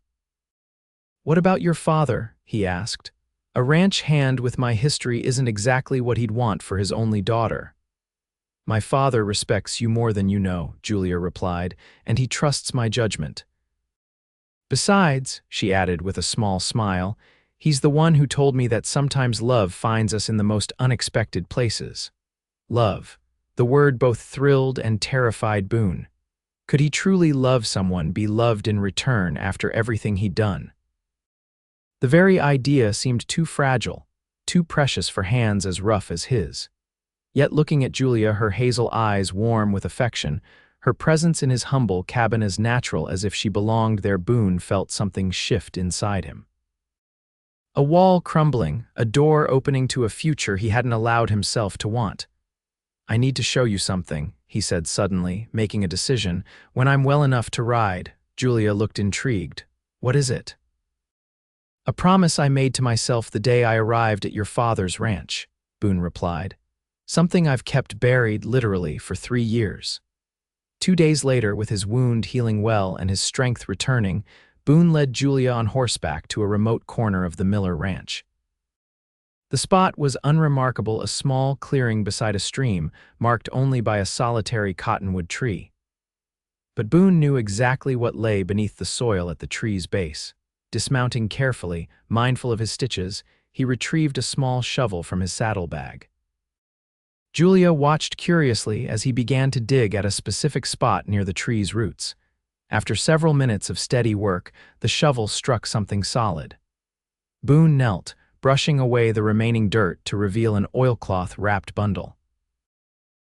S1: "What about your father?" he asked. "A ranch hand with my history isn't exactly what he'd want for his only daughter." "My father respects you more than you know," Julia replied, "and he trusts my judgment. Besides," she added with a small smile, "he's the one who told me that sometimes love finds us in the most unexpected places." Love. The word both thrilled and terrified Boone. Could he truly love someone, be loved in return after everything he'd done? The very idea seemed too fragile, too precious for hands as rough as his. Yet looking at Julia, her hazel eyes warm with affection, her presence in his humble cabin as natural as if she belonged there, Boone felt something shift inside him. A wall crumbling, a door opening to a future he hadn't allowed himself to want. "I need to show you something," he said suddenly, making a decision. "When I'm well enough to ride." Julia looked intrigued. "What is it?" "A promise I made to myself the day I arrived at your father's ranch," Boone replied. "Something I've kept buried, literally, for 3 years." 2 days later, with his wound healing well and his strength returning, Boone led Julia on horseback to a remote corner of the Miller ranch. The spot was unremarkable, a small clearing beside a stream, marked only by a solitary cottonwood tree. But Boone knew exactly what lay beneath the soil at the tree's base. Dismounting carefully, mindful of his stitches, he retrieved a small shovel from his saddlebag. Julia watched curiously as he began to dig at a specific spot near the tree's roots. After several minutes of steady work, the shovel struck something solid. Boone knelt, brushing away the remaining dirt to reveal an oilcloth-wrapped bundle.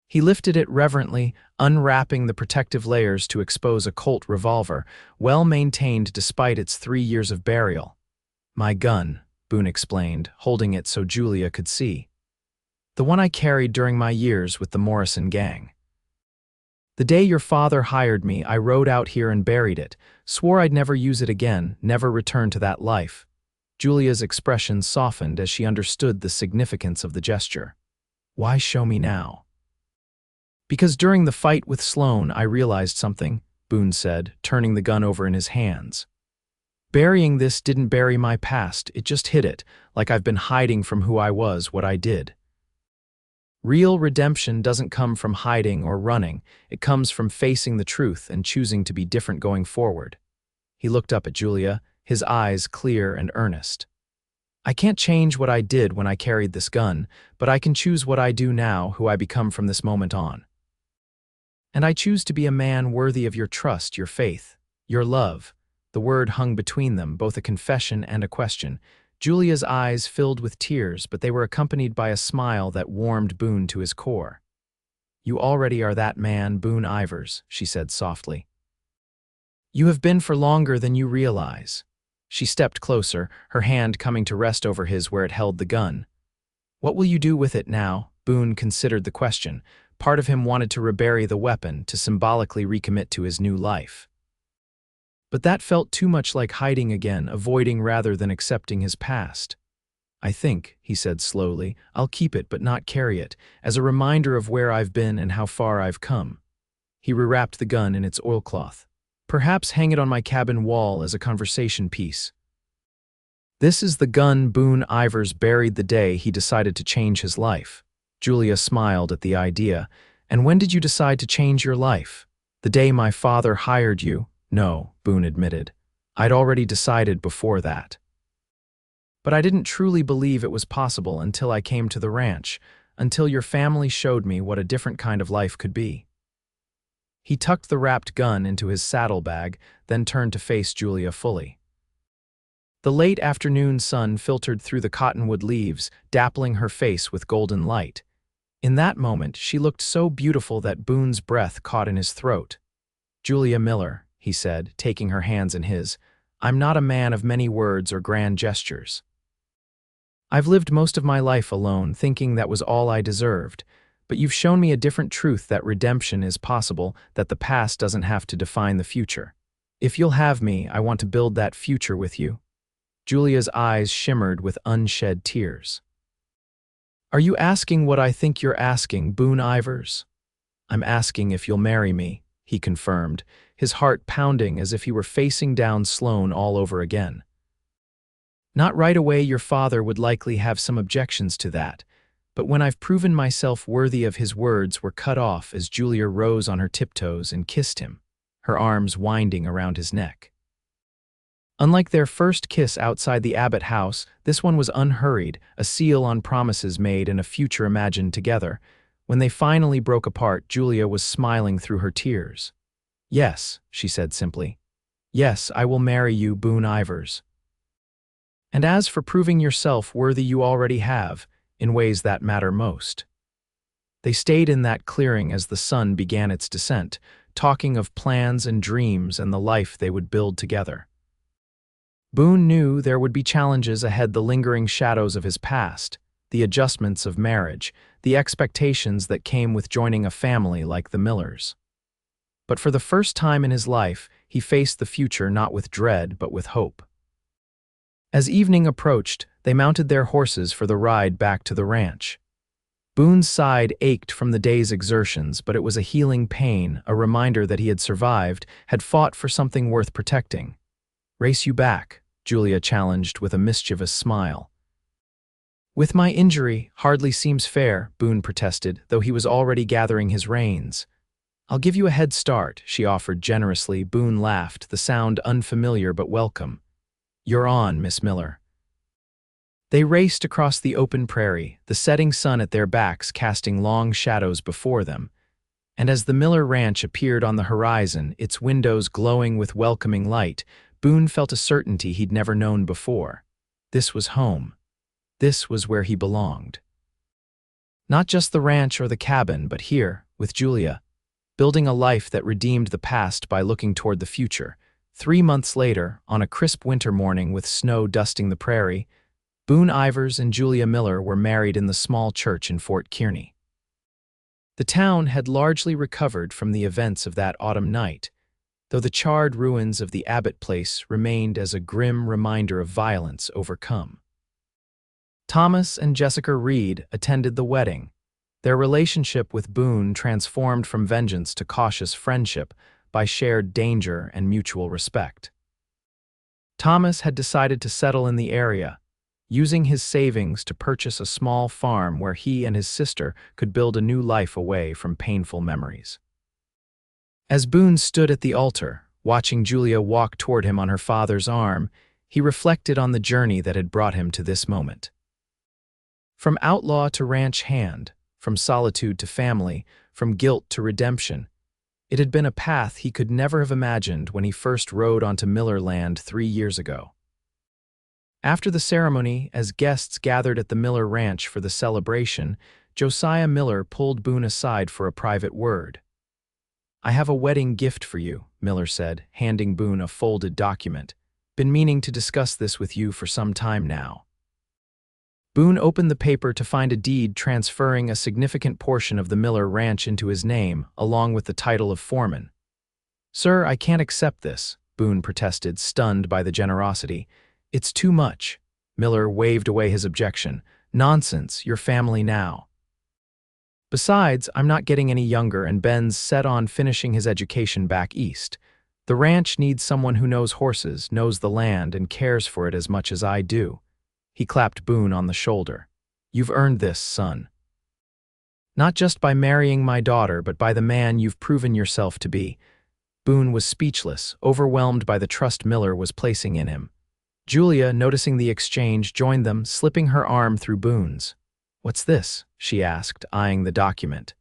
S1: He lifted it reverently, unwrapping the protective layers to expose a Colt revolver, well-maintained despite its 3 years of burial. "My gun," Boone explained, holding it so Julia could see. "The one I carried during my years with the Morrison Gang. The day your father hired me, I rode out here and buried it, swore I'd never use it again, never return to that life." Julia's expression softened as she understood the significance of the gesture. Why show me now? Because during the fight with Sloane, I realized something, Boone said, turning the gun over in his hands. Burying this didn't bury my past, it just hid it, like I've been hiding from who I was, what I did. Real redemption doesn't come from hiding or running, it comes from facing the truth and choosing to be different going forward. He looked up at Julia, his eyes clear and earnest. I can't change what I did when I carried this gun, but I can choose what I do now, who I become from this moment on. And I choose to be a man worthy of your trust, your faith, your love. The word hung between them, both a confession and a question. Julia's eyes filled with tears, but they were accompanied by a smile that warmed Boone to his core. You already are that man, Boone Ivers, she said softly. You have been for longer than you realize. She stepped closer, her hand coming to rest over his where it held the gun. What will you do with it now? Boone considered the question. Part of him wanted to rebury the weapon, to symbolically recommit to his new life. But that felt too much like hiding again, avoiding rather than accepting his past. I think, he said slowly, I'll keep it but not carry it, as a reminder of where I've been and how far I've come. He rewrapped the gun in its oilcloth. Perhaps hang it on my cabin wall as a conversation piece. This is the gun Boone Ivers buried the day he decided to change his life. Julia smiled at the idea. And when did you decide to change your life? The day my father hired you? No, Boone admitted. I'd already decided before that. But I didn't truly believe it was possible until I came to the ranch, until your family showed me what a different kind of life could be. He tucked the wrapped gun into his saddlebag, then turned to face Julia fully. The late afternoon sun filtered through the cottonwood leaves, dappling her face with golden light. In that moment, she looked so beautiful that Boone's breath caught in his throat. Julia Miller, he said, taking her hands in his, I'm not a man of many words or grand gestures. I've lived most of my life alone, thinking that was all I deserved. But you've shown me a different truth, that redemption is possible, that the past doesn't have to define the future. If you'll have me, I want to build that future with you. Julia's eyes shimmered with unshed tears. Are you asking what I think you're asking, Boone Ivers? I'm asking if you'll marry me, he confirmed, his heart pounding as if he were facing down Sloane all over again. Not right away, your father would likely have some objections to that. But when I've proven myself worthy of his words were cut off as Julia rose on her tiptoes and kissed him, her arms winding around his neck. Unlike their first kiss outside the Abbott house, this one was unhurried, a seal on promises made and a future imagined together. When they finally broke apart, Julia was smiling through her tears. Yes, she said simply. Yes, I will marry you, Boone Ivers. And as for proving yourself worthy, you already have, in ways that matter most. They stayed in that clearing as the sun began its descent, talking of plans and dreams and the life they would build together. Boone knew there would be challenges ahead, the lingering shadows of his past, the adjustments of marriage, the expectations that came with joining a family like the Millers. But for the first time in his life, he faced the future not with dread but with hope. As evening approached, they mounted their horses for the ride back to the ranch. Boone's side ached from the day's exertions, but it was a healing pain, a reminder that he had survived, had fought for something worth protecting. Race you back, Julia challenged with a mischievous smile. With my injury, hardly seems fair, Boone protested, though he was already gathering his reins. I'll give you a head start, she offered generously. Boone laughed, the sound unfamiliar but welcome. You're on, Miss Miller. They raced across the open prairie, the setting sun at their backs casting long shadows before them. And as the Miller ranch appeared on the horizon, its windows glowing with welcoming light, Boone felt a certainty he'd never known before. This was home. This was where he belonged. Not just the ranch or the cabin, but here, with Julia, building a life that redeemed the past by looking toward the future. 3 months later, on a crisp winter morning with snow dusting the prairie, Boone Ivers and Julia Miller were married in the small church in Fort Kearny. The town had largely recovered from the events of that autumn night, though the charred ruins of the Abbott place remained as a grim reminder of violence overcome. Thomas and Jessica Reed attended the wedding. Their relationship with Boone transformed from vengeance to cautious friendship by shared danger and mutual respect. Thomas had decided to settle in the area, using his savings to purchase a small farm where he and his sister could build a new life away from painful memories. As Boone stood at the altar, watching Julia walk toward him on her father's arm, he reflected on the journey that had brought him to this moment. From outlaw to ranch hand, from solitude to family, from guilt to redemption, it had been a path he could never have imagined when he first rode onto Miller land 3 years ago. After the ceremony, as guests gathered at the Miller Ranch for the celebration, Josiah Miller pulled Boone aside for a private word. "I have a wedding gift for you," Miller said, handing Boone a folded document. "Been meaning to discuss this with you for some time now." Boone opened the paper to find a deed transferring a significant portion of the Miller Ranch into his name, along with the title of foreman. "Sir, I can't accept this," Boone protested, stunned by the generosity. "It's too much." Miller waved away his objection. "Nonsense, you're family now. Besides, I'm not getting any younger and Ben's set on finishing his education back east. The ranch needs someone who knows horses, knows the land, and cares for it as much as I do." He clapped Boone on the shoulder. "You've earned this, son. Not just by marrying my daughter, but by the man you've proven yourself to be." Boone was speechless, overwhelmed by the trust Miller was placing in him. Julia, noticing the exchange, joined them, slipping her arm through Boone's. "What's this?" she asked, eyeing the document.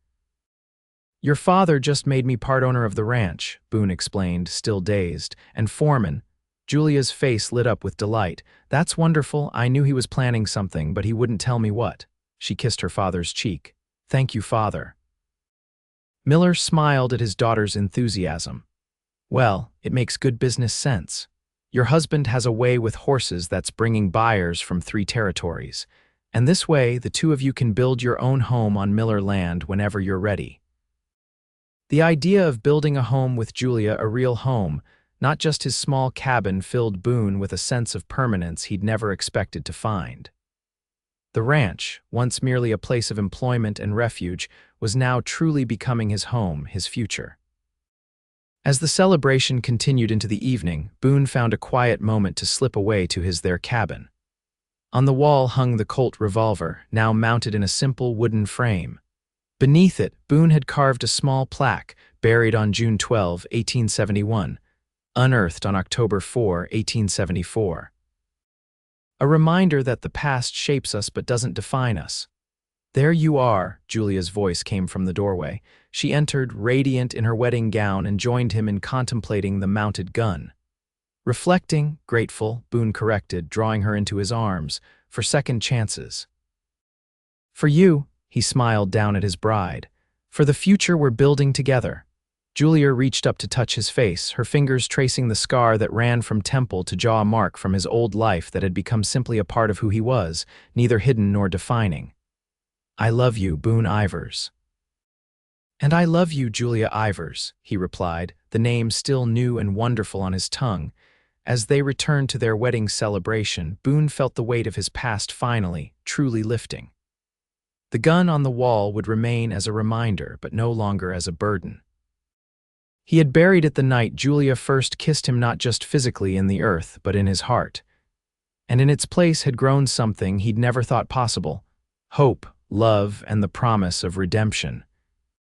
S1: "Your father just made me part owner of the ranch," Boone explained, still dazed, "and foreman." Julia's face lit up with delight. "That's wonderful. I knew he was planning something, but he wouldn't tell me what." She kissed her father's cheek. "Thank you, father." Miller smiled at his daughter's enthusiasm. "Well, it makes good business sense. Your husband has a way with horses that's bringing buyers from 3 territories. And this way, the two of you can build your own home on Miller land whenever you're ready." The idea of building a home with Julia, a real home, not just his small cabin, filled Boone with a sense of permanence he'd never expected to find. The ranch, once merely a place of employment and refuge, was now truly becoming his home, his future. As the celebration continued into the evening, Boone found a quiet moment to slip away to their cabin. On the wall hung the Colt revolver, now mounted in a simple wooden frame. Beneath it, Boone had carved a small plaque, buried on June 12, 1871, unearthed on October 4, 1874. A reminder that the past shapes us but doesn't define us. "There you are," Julia's voice came from the doorway. She entered, radiant in her wedding gown, and joined him in contemplating the mounted gun. "Reflecting, grateful," Boone corrected, drawing her into his arms, "for second chances." "For you," he smiled down at his bride. "For the future we're building together." Julia reached up to touch his face, her fingers tracing the scar that ran from temple to jaw, a mark from his old life that had become simply a part of who he was, neither hidden nor defining. "I love you, Boone Ivers." "And I love you, Julia Ivers," he replied, the name still new and wonderful on his tongue. As they returned to their wedding celebration, Boone felt the weight of his past finally, truly lifting. The gun on the wall would remain as a reminder, but no longer as a burden. He had buried it the night Julia first kissed him, not just physically in the earth, but in his heart. And in its place had grown something he'd never thought possible: hope, love, and the promise of redemption.